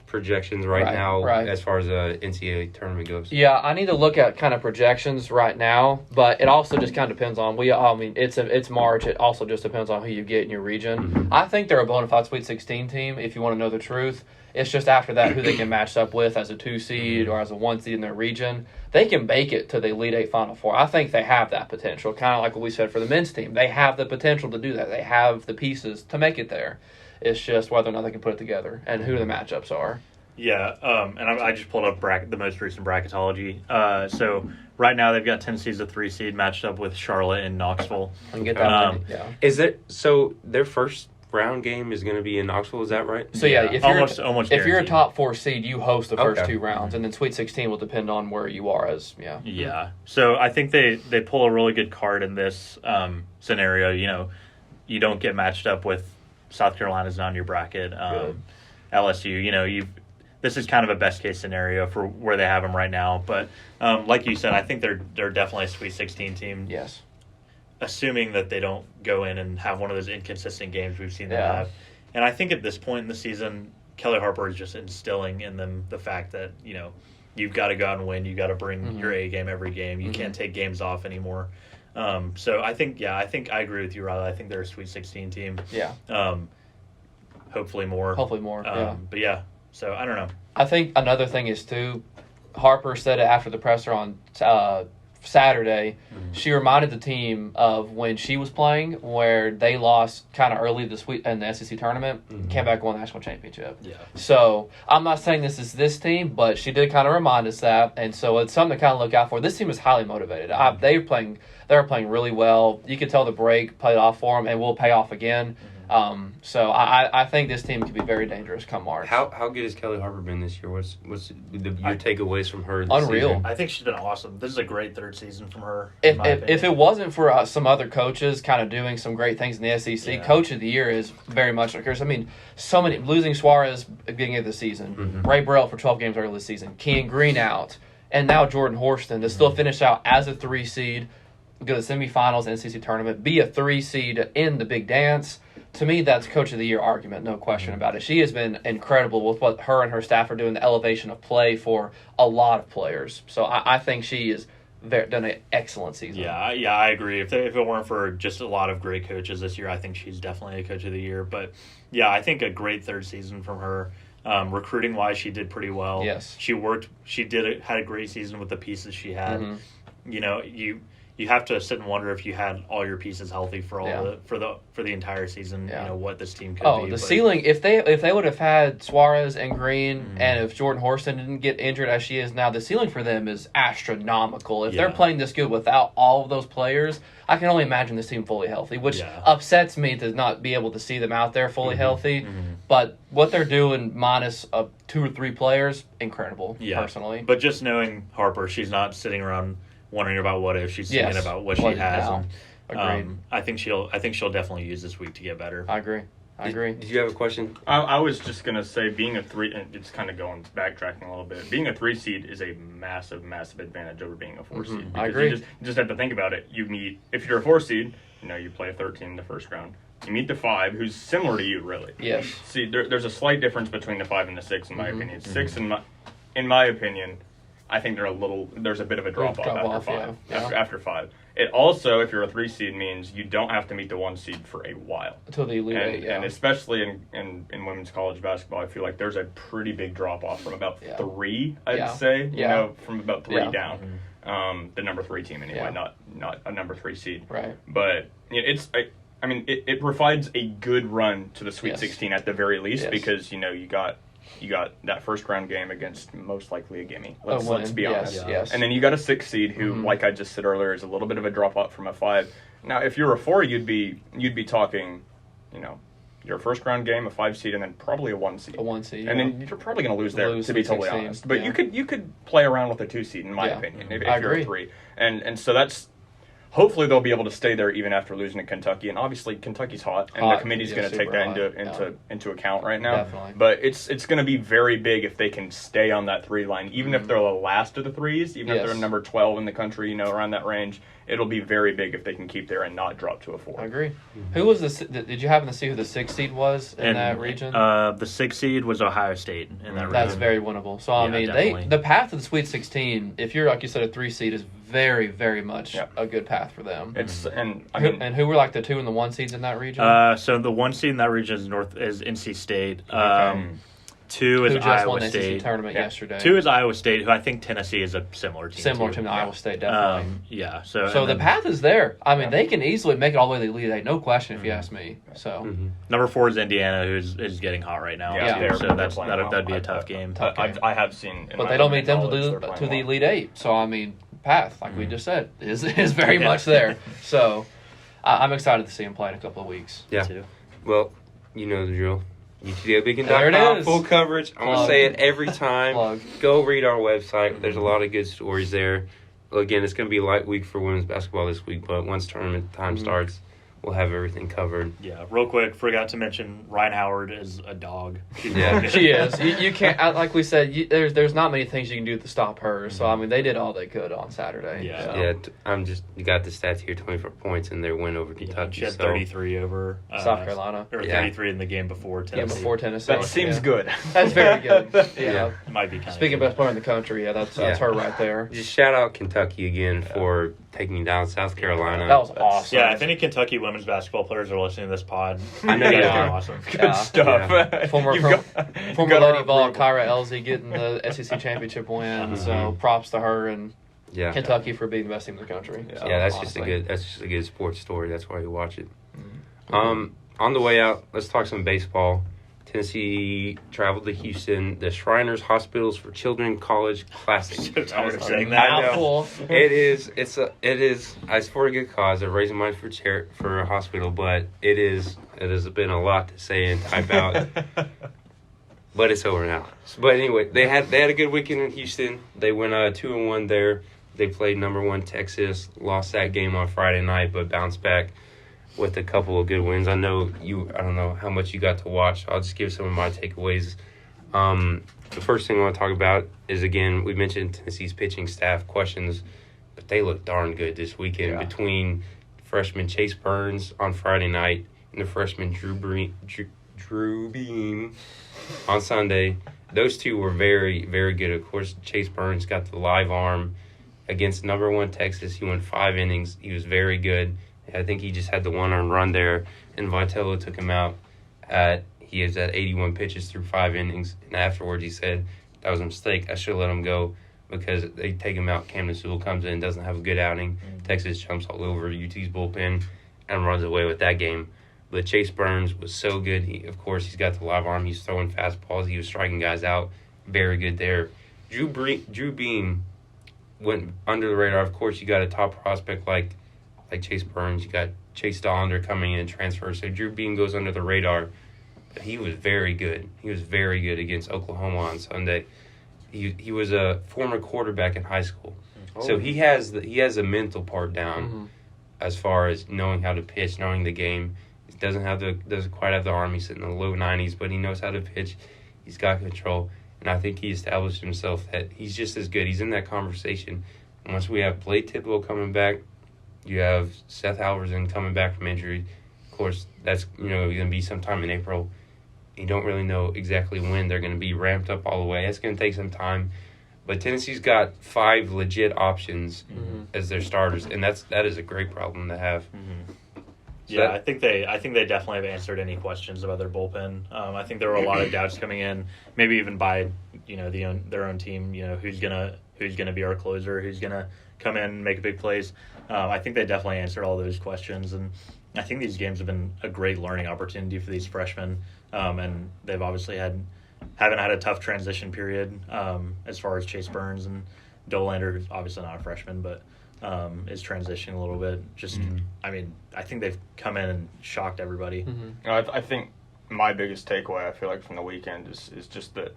projections right now as far as the NCAA tournament goes? Yeah, I need to look at kind of projections right now, but it also just kind of depends on it's March. It also just depends on who you get in your region. I think they're a bona fide Sweet 16 team. If you want to know the truth, it's just after that who they can match up with as a 2 seed or as a 1 seed in their region. They can make it to the Elite 8 Final Four. I think they have that potential, kind of like what we said for the men's team. They have the potential to do that. They have the pieces to make it there. It's just whether or not they can put it together and who the matchups are. Yeah, and I just pulled up the most recent bracketology. So right now they've got Tennessee as a 3 seed matched up with Charlotte and Knoxville. I can get that one. Yeah. Is it so? Their first round game is going to be in Knoxville. Is that right? So if almost you're a guaranteed. top 4 seed, you host the first Okay. 2 rounds, and then Sweet 16 will depend on where you are. Yeah. So I think they pull a really good card in this scenario. You don't get matched up with South Carolina's not in your bracket. LSU. This is kind of a best case scenario for where they have them right now. But like you said, I think they're definitely a Sweet 16 team. Yes. Assuming that they don't go in and have one of those inconsistent games we've seen them Yeah. have. And I think at this point in the season, Kelly Harper is just instilling in them the fact that, you've got to go out and win. You've got to bring your A game every game. You can't take games off anymore. So I think I agree with you, Riley. I think they're a Sweet 16 team. Yeah. Hopefully more. Yeah. But yeah, so I don't know. I think another thing is, too, Harper said it after the presser on Saturday. She reminded the team of when she was playing, where they lost kind of early this week in the SEC tournament, came back and won the national championship. Yeah. So I'm not saying this is this team, but she did kind of remind us that, and so it's something to kind of look out for. This team is highly motivated. They're playing really well. You could tell the break paid off for them and will pay off again. So I think this team could be very dangerous come March. How good has Kelly Harper been this year? What's your takeaways from her? This Unreal. season? I think she's been awesome. This is a great third season from her. If it wasn't for some other coaches kind of doing some great things in the SEC, Yeah. Coach of the Year is very much like hers. I mean, so many losing Suarez at the beginning of the season, Ray Burrell for 12 games early this season, Kean Green out, and now Jordan Horston to still finish out as a 3 seed, go to the semifinals, NCC tournament, be a 3 seed in the big dance. To me, that's Coach of the Year argument, no question about it. She has been incredible with what her and her staff are doing, the elevation of play for a lot of players. So I think she has done an excellent season. Yeah, I agree. If it weren't for just a lot of great coaches this year, I think she's definitely a Coach of the Year. But, yeah, I think a great third season from her. Recruiting-wise, she did pretty well. Yes. She had a great season with the pieces she had. You know, you have to sit and wonder if you had all your pieces healthy for the entire season. Yeah. You know what this team could be. The ceiling. If they would have had Suarez and Green, and if Jordan Horston didn't get injured as she is now, the ceiling for them is astronomical. If they're playing this good without all of those players, I can only imagine this team fully healthy, which upsets me to not be able to see them out there fully healthy. But what they're doing minus 2 or 3 players, incredible. Personally, but just knowing Harper, she's not sitting around wondering about what if. She's thinking about what she has. Agreed. I think she'll definitely use this week to get better. I agree. Did you have a question? I was just gonna say, being a 3, and it's kind of backtracking a little bit. Being a 3 seed is a massive, massive advantage over being a 4 seed. I agree. You just have to think about it. If you're a 4 seed, you play a 13 in the first round. You meet the 5, who's similar to you, really. Yes. See, there's a slight difference between the 5 and the 6, in my opinion. 6, in my opinion, I think there's a bit of a drop off after 5. After 5. It also, if you're a 3 seed, means you don't have to meet the 1 seed for a while. Until the Elite Eight, And especially in women's college basketball, I feel like there's a pretty big drop off from about 3, I'd say. From about 3 down. The number 3 team anyway, not a number 3 seed. Right. But it provides a good run to the Sweet 16 at the very least, because you got that first round game against most likely a gimme. Let's be honest. Yes. And then you got a 6 seed who, like I just said earlier, is a little bit of a drop off from a 5. Now, if you're a 4, you'd be talking, your first round game, a 5 seed, and then probably a 1 seed. A 1 seed, and then you're probably going to lose there, to be totally 16, honest. But you could play around with a 2 seed, in my opinion, if you're a 3. And so that's. Hopefully they'll be able to stay there even after losing to Kentucky, and obviously Kentucky's hot, and the committee's going to take that into account right now. Definitely. But it's going to be very big if they can stay on that 3 line, even if they're the last of the 3s, even if they're number 12 in the country, around that range. It'll be very big if they can keep there and not drop to a 4. I agree. Who was did you happen to see who the 6 seed was in that region? The 6 seed was Ohio State in that region. That's very winnable. So the path to the Sweet 16, if you're like you said a 3 seed, is very, very much a good path for them. And who were like the 2 and the 1 seeds in that region? So the 1 seed in that region is NC State. 2 is who just Iowa won the State. SEC tournament yesterday. 2 is Iowa State, who I think Tennessee is a similar team. Similar to Iowa State, definitely. So the path is there. I mean, they can easily make it all the way to the Elite Eight, no question, if you ask me. So number 4 is Indiana, who is getting hot right now. So that'd be a tough game. I have seen, but they don't meet them to the Elite Eight. So I mean, path, like we just said, is very much there. So I'm excited to see him play in a couple of weeks. Yeah. Too. Well, you know the drill. There it UTDbeacon.com, is. full coverage. I'm going to say it every time. Go read our website. There's a lot of good stories there. Again, it's going to be a light week for women's basketball this week, but once tournament time starts, we'll have everything covered. Yeah, real quick, forgot to mention Ryan Howard is a dog. Yeah, she is. You can't, like we said, there's not many things you can do to stop her. So I mean, they did all they could on Saturday. Yeah. You got the stats here: 24 points in their win over Kentucky. She had 33 over South Carolina, or 33 in the game before Tennessee. That seems good. That's very good. Yeah, might be kind speaking of best player in the country. Yeah, that's her right there. Just shout out Kentucky again for taking down South Carolina. That was awesome. Yeah, if any Kentucky women's basketball players are listening to this pod, I know you are. Awesome. Good stuff. Yeah. Former Lady Vols, Kyra Elsie getting the SEC championship win. So props to her and Kentucky for being the best team in the country. So, that's just a good sports story. That's why you watch it. On the way out, let's talk some baseball. Tennessee traveled to Houston. The Shriners Hospitals for Children College Classic. I was saying that. I know. It is. It's for a good cause. They're raising money for a hospital, but it has been a lot to say and type out. But it's over now. But anyway, they had a good weekend in Houston. They went 2-1 there. They played number 1 Texas. Lost that game on Friday night, but bounced back with a couple of good wins. I don't know how much you got to watch. I'll just give some of my takeaways. The first thing I want to talk about is, again, we mentioned Tennessee's pitching staff questions, but they look darn good this weekend between freshman Chase Burns on Friday night and the freshman Drew Beam on Sunday. Those two were very, very good. Of course, Chase Burns got the live arm against number 1 Texas. He went 5 innings. He was very good. I think he just had the 1 earned run there, and Vitello took him out. He is at 81 pitches through 5 innings, and afterwards he said, that was a mistake. I should have let him go because they take him out. Camden Sewell comes in, doesn't have a good outing. Texas jumps all over UT's bullpen and runs away with that game. But Chase Burns was so good. Of course, he's got the live arm. He's throwing fastballs. He was striking guys out. Very good there. Drew Beam went under the radar. Of course, you got a top prospect like Chase Burns. You got Chase Dollander coming in, transfer. So Drew Beam goes under the radar. But he was very good. He was very good against Oklahoma on Sunday. He was a former quarterback in high school. So he has a mental part down as far as knowing how to pitch, knowing the game. He doesn't quite have the arm. He's sitting in the low 90s, but he knows how to pitch. He's got control. And I think he established himself that he's just as good. He's in that conversation. And once we have Blake Tidwell coming back, you have Seth Halverson coming back from injury. Of course, that's going to be sometime in April. You don't really know exactly when they're going to be ramped up all the way. It's going to take some time. But Tennessee's got 5 legit options as their starters, and that is a great problem to have. So I think they definitely have answered any questions about their bullpen. I think there were a lot of doubts coming in, maybe even by their own team. Who's gonna be our closer? Who's gonna come in and make big plays? I think they definitely answered all those questions, and I think these games have been a great learning opportunity for these freshmen. And they've obviously haven't had a tough transition period as far as Chase Burns and Dollander, who's obviously not a freshman, but is transitioning a little bit. I think they've come in and shocked everybody. I think my biggest takeaway, I feel like, from the weekend is just that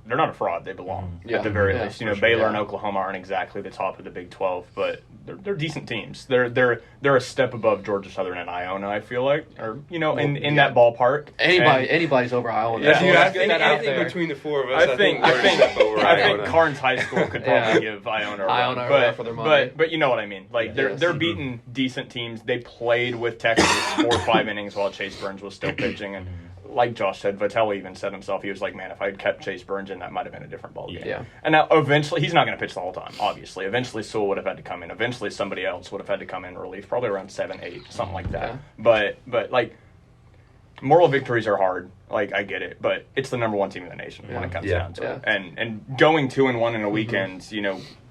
they're not a fraud. They belong at the very least. Baylor and Oklahoma aren't exactly the top of the Big 12, but they're decent teams. They're a step above Georgia Southern and Iona, I feel like, or in that ballpark. Anybody's over Iona. I think between the 4 of us, I think Carnes High School could probably give Iona a run, for their money. But you know what I mean. They're beating decent teams. They played with Texas 4 or 5 innings while Chase Burns was still pitching, and like Josh said, Vitello even said himself, he was like, man, if I had kept Chase Burns in, that might have been a different ballgame. Yeah. And now, eventually, he's not going to pitch the whole time, obviously. Eventually, Sewell would have had to come in. Eventually, somebody else would have had to come in relief, probably around 7, 8, something like that. Yeah. But moral victories are hard. I get it. But it's the number 1 team in the nation when it comes down to it. And going 2-1 in a weekend,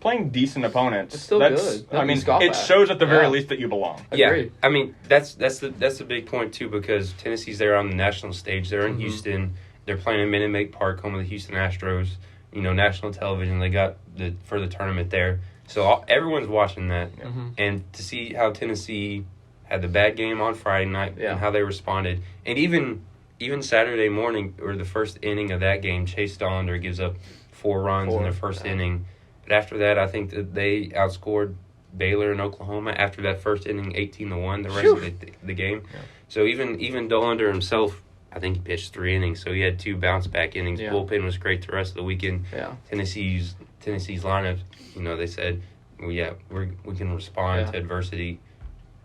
playing decent opponents. It's still good. It shows at the very least that you belong. Agreed. Yeah, that's the big point too, because Tennessee's there on the national stage. They're in Houston. They're playing in Minute Maid Park, home of the Houston Astros. National television. They got for the tournament there, so everyone's watching that. And to see how Tennessee had the bad game on Friday night and how they responded, and even Saturday morning or the first inning of that game, Chase Dollander gives up 4 runs in the first inning. But after that, I think that they outscored Baylor and Oklahoma after that first inning 18-1 the rest of the game. Yeah. So even Dollander himself, I think he pitched 3 innings, so he had 2 bounce-back innings. Yeah. Bullpen was great the rest of the weekend. Yeah. Tennessee's lineup, they said, we can respond to adversity.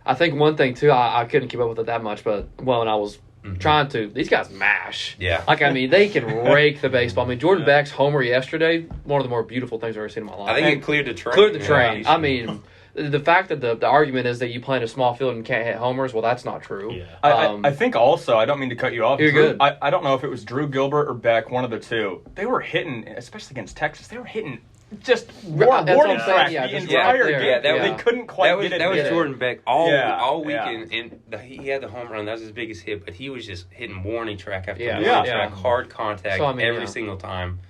I think one thing, too, I couldn't keep up with it that much, but when I was trying to, these guys mash. Yeah. They can rake the baseball. Jordan Beck's homer yesterday, one of the more beautiful things I've ever seen in my life. I think it cleared the train. Yeah. The fact that the argument is that you play in a small field and can't hit homers, well, that's not true. Yeah. I think also, I don't mean to cut you off. You're good. I don't know if it was Drew Gilbert or Beck, one of the two. They were hitting, especially against Texas, they were hitting just That's warning what I'm track saying, yeah, the just entire right there. game. Yeah, that They was- couldn't quite get it. That was there. Jordan Beck all Yeah, weekend, and he had the home run. That was his biggest hit, but he was just hitting warning track after Yeah. warning Yeah. track, hard contact So, I mean, every yeah. single time.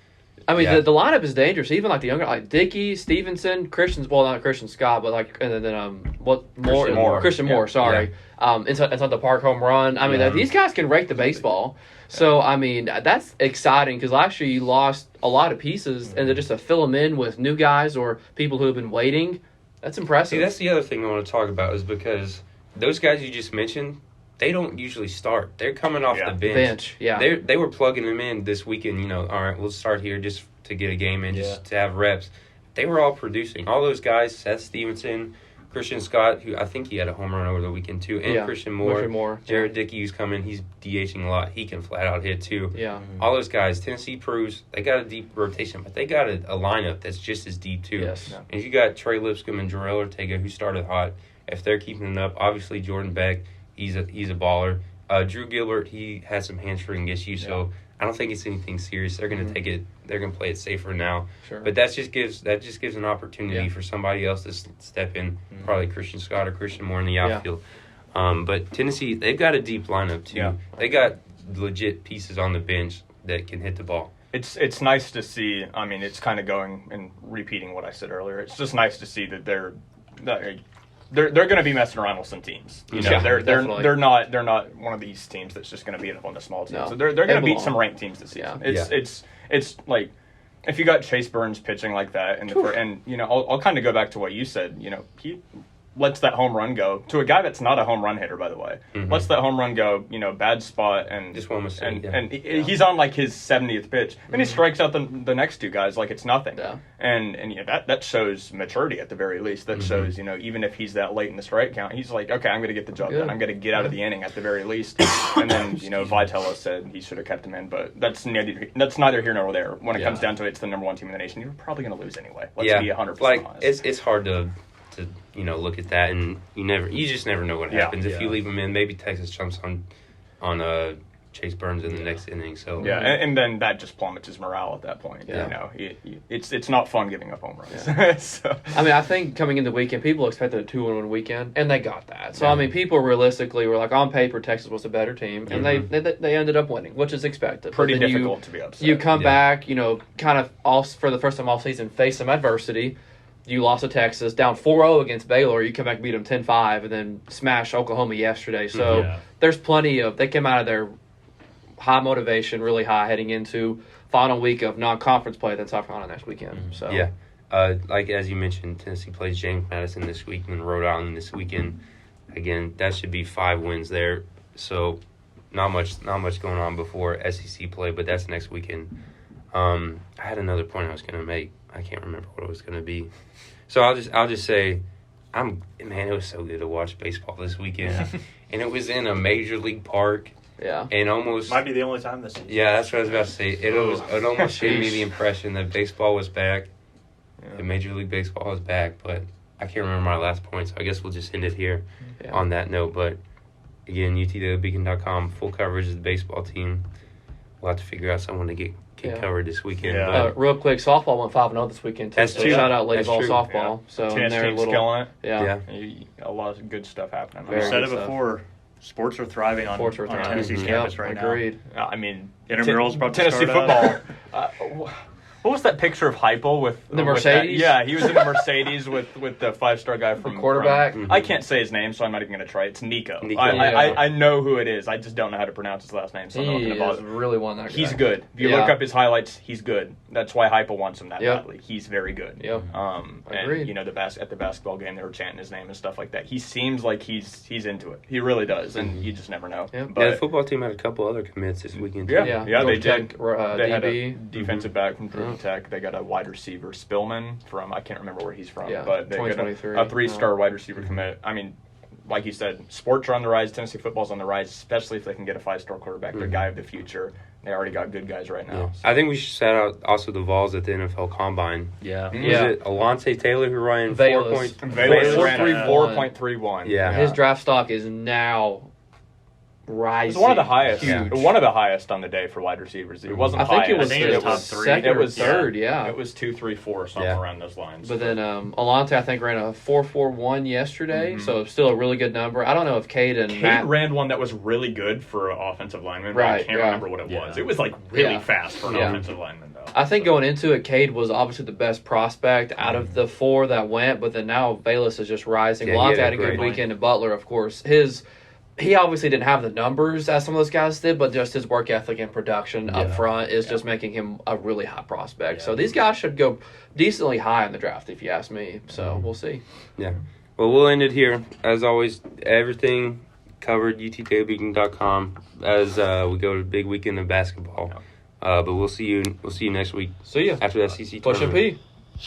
I mean, Yeah. the lineup is dangerous. Even like the younger, like Dickey, Stevenson, not Christian Scott, but like and then Christian Moore. Sorry, inside the park home run. I mean, these guys can rake the baseball. So I mean, that's exciting because last year you lost a lot of pieces, and then just to fill them in with new guys or people who have been waiting, that's impressive. See, that's the other thing I want to talk about is because those guys you just mentioned, they don't usually start. They're coming off the bench. Yeah. They were plugging them in this weekend. You know, all right, we'll start here just to get a game in, just to have reps. They were all producing. All those guys, Seth Stevenson, Christian Scott, who I think he had a home run over the weekend too, and Christian Moore. Jared Dickey, who's coming, he's DHing a lot. He can flat out hit too. Yeah. All those guys, Tennessee proves they got a deep rotation, but they got a lineup that's just as deep too. Yes. And you got Trey Lipscomb and Jarrell Ortega who started hot. If they're keeping it up, obviously Jordan Beck, he's a baller. Drew Gilbert, he had some hamstring issues, so I don't think it's anything serious. They're going to take it. They're going to play it safer now. Sure. But that just gives an opportunity for somebody else to step in, probably Christian Scott or Christian Moore in the outfield. But Tennessee, they've got a deep lineup too. Yeah. They got legit pieces on the bench that can hit the ball. It's nice to see. I mean, it's kind of going and repeating what I said earlier. It's just nice to see that they're going to be messing around with some teams. You know, they're not one of these teams that's just going to beat up on the small teams. No. So they're going to beat some ranked teams this season. Yeah. It's like if you got Chase Burns pitching like that, and you know, I'll kind of go back to what you said. You know, he lets that home run go to a guy that's not a home run hitter, by the way. Mm-hmm. Lets that home run go. You know, bad spot and Just one mistake, and he's on like his 70th pitch, and he strikes out the next two guys like it's nothing. Yeah. And you know, that shows maturity at the very least. That shows, you know, even if he's that late in the strike count, he's like, okay, I'm going to get the job done. I'm going to get out of the inning at the very least. And then, you know, Vitello said he should have kept him in, but that's neither here nor there. When it comes down to it, it's the number one team in the nation. You're probably going to lose anyway. Let's be 100% honest. It's hard to you know, look at that, and you just never know what happens. If you leave him in, maybe Texas jumps on Chase Burns in the next inning. So and then that just plummets his morale at that point. Yeah. You know, it's not fun giving up home runs. So. I mean, I think coming in the weekend, people expected a 2-1 weekend, and they got that. So, I mean, people realistically were like, on paper, Texas was a better team, and they ended up winning, which is expected. Pretty difficult to be upset. You come back, you know, kind of for the first time all season, face some adversity. You lost to Texas, down 4-0 against Baylor. You come back and beat them 10-5, and then smash Oklahoma yesterday. So there's plenty of – they came out of their high motivation, really high, heading into final week of non-conference play at South Carolina next weekend. So like as you mentioned, Tennessee plays James Madison this week and Rhode Island this weekend. Again, that should be 5 wins there. So not much going on before SEC play, but that's next weekend. I had another point I was going to make. I can't remember what it was going to be. So I'll just say, it was so good to watch baseball this weekend, and it was in a major league park. Yeah, and almost might be the only time this season. Yeah, that's what I was about to say. It almost gave me the impression that baseball was back. The Major League Baseball is back, but I can't remember my last point, so I guess we'll just end it here on that note. But again, UTWBeacon.com, full coverage of the baseball team. We'll have to figure out someone to get covered this weekend. Yeah. But real quick, softball went 5-0 this weekend, too. That's So true. shout out Lady That's Vols true. softball. So Tennis they're team's killing it. Yeah. A lot of good stuff happening. Very We said good it stuff. before. Sports are thriving on Tennessee's campus right now. Agreed. I mean, Intramural's about to Tennessee start football. What was that picture of Heupel with The Mercedes? He was in a Mercedes with the 5-star guy from quarterback. I can't say his name, so I'm not even going to try. It's Nico. Nico. I know who it is. I just don't know how to pronounce his last name, so I'm not He going to is bother. really one that guy. He's good. If you look up his highlights, he's good. That's why Heupel wants him that badly. He's very good. Yep. Agreed. And you know, at the basketball game, they were chanting his name and stuff like that. He seems like he's into it. He really does, and you just never know. Yep. But the football team had a couple other commits this weekend. Too. yeah, they Georgia did. Tech, They had a DB. defensive back from Georgia Tech. They got a wide receiver, Spillman, from I can't remember where he's from, Yeah, but they got 2023. a 3-star wide receiver commit. I mean, like you said, sports are on the rise. Tennessee football's on the rise, especially if they can get a 5-star quarterback, the guy of the future. They already got good guys right now. Yeah. So. I think we should shout out also the Vols at the NFL Combine. Yeah. Was it Alontae Taylor who ran Valus. 4.3? Valus ran 4.31. 4.31. Yeah. His draft stock is now rising. It's one of the highest. Huge. One of the highest on the day for wide receivers. It wasn't. I think it highest. was, I think it was top three. second It or was third. Yeah. It was 2, 3, 4, something around those lines. But then Alante, I think, ran a 4.41 yesterday, Mm-hmm. so still a really good number. I don't know if Cade and Matt ran one that was really good for an offensive lineman, but I Right, can't yeah. remember what it was. It was like really Yeah. fast for an Yeah. offensive lineman, though. I think going into it, Cade was obviously the best prospect out of the four that went, but then now Bayless is just rising. Yeah, he Alante had a had a good great weekend, and Butler, of course, he obviously didn't have the numbers as some of those guys did, but just his work ethic and production up front is just making him a really high prospect. So these guys should go decently high in the draft, if you ask me. So we'll see. Yeah. Well, we'll end it here. As always, everything covered, utdailbeacon.com, as we go to the big weekend of basketball. But we'll see you next week See ya. after the SEC Push and tournament. P.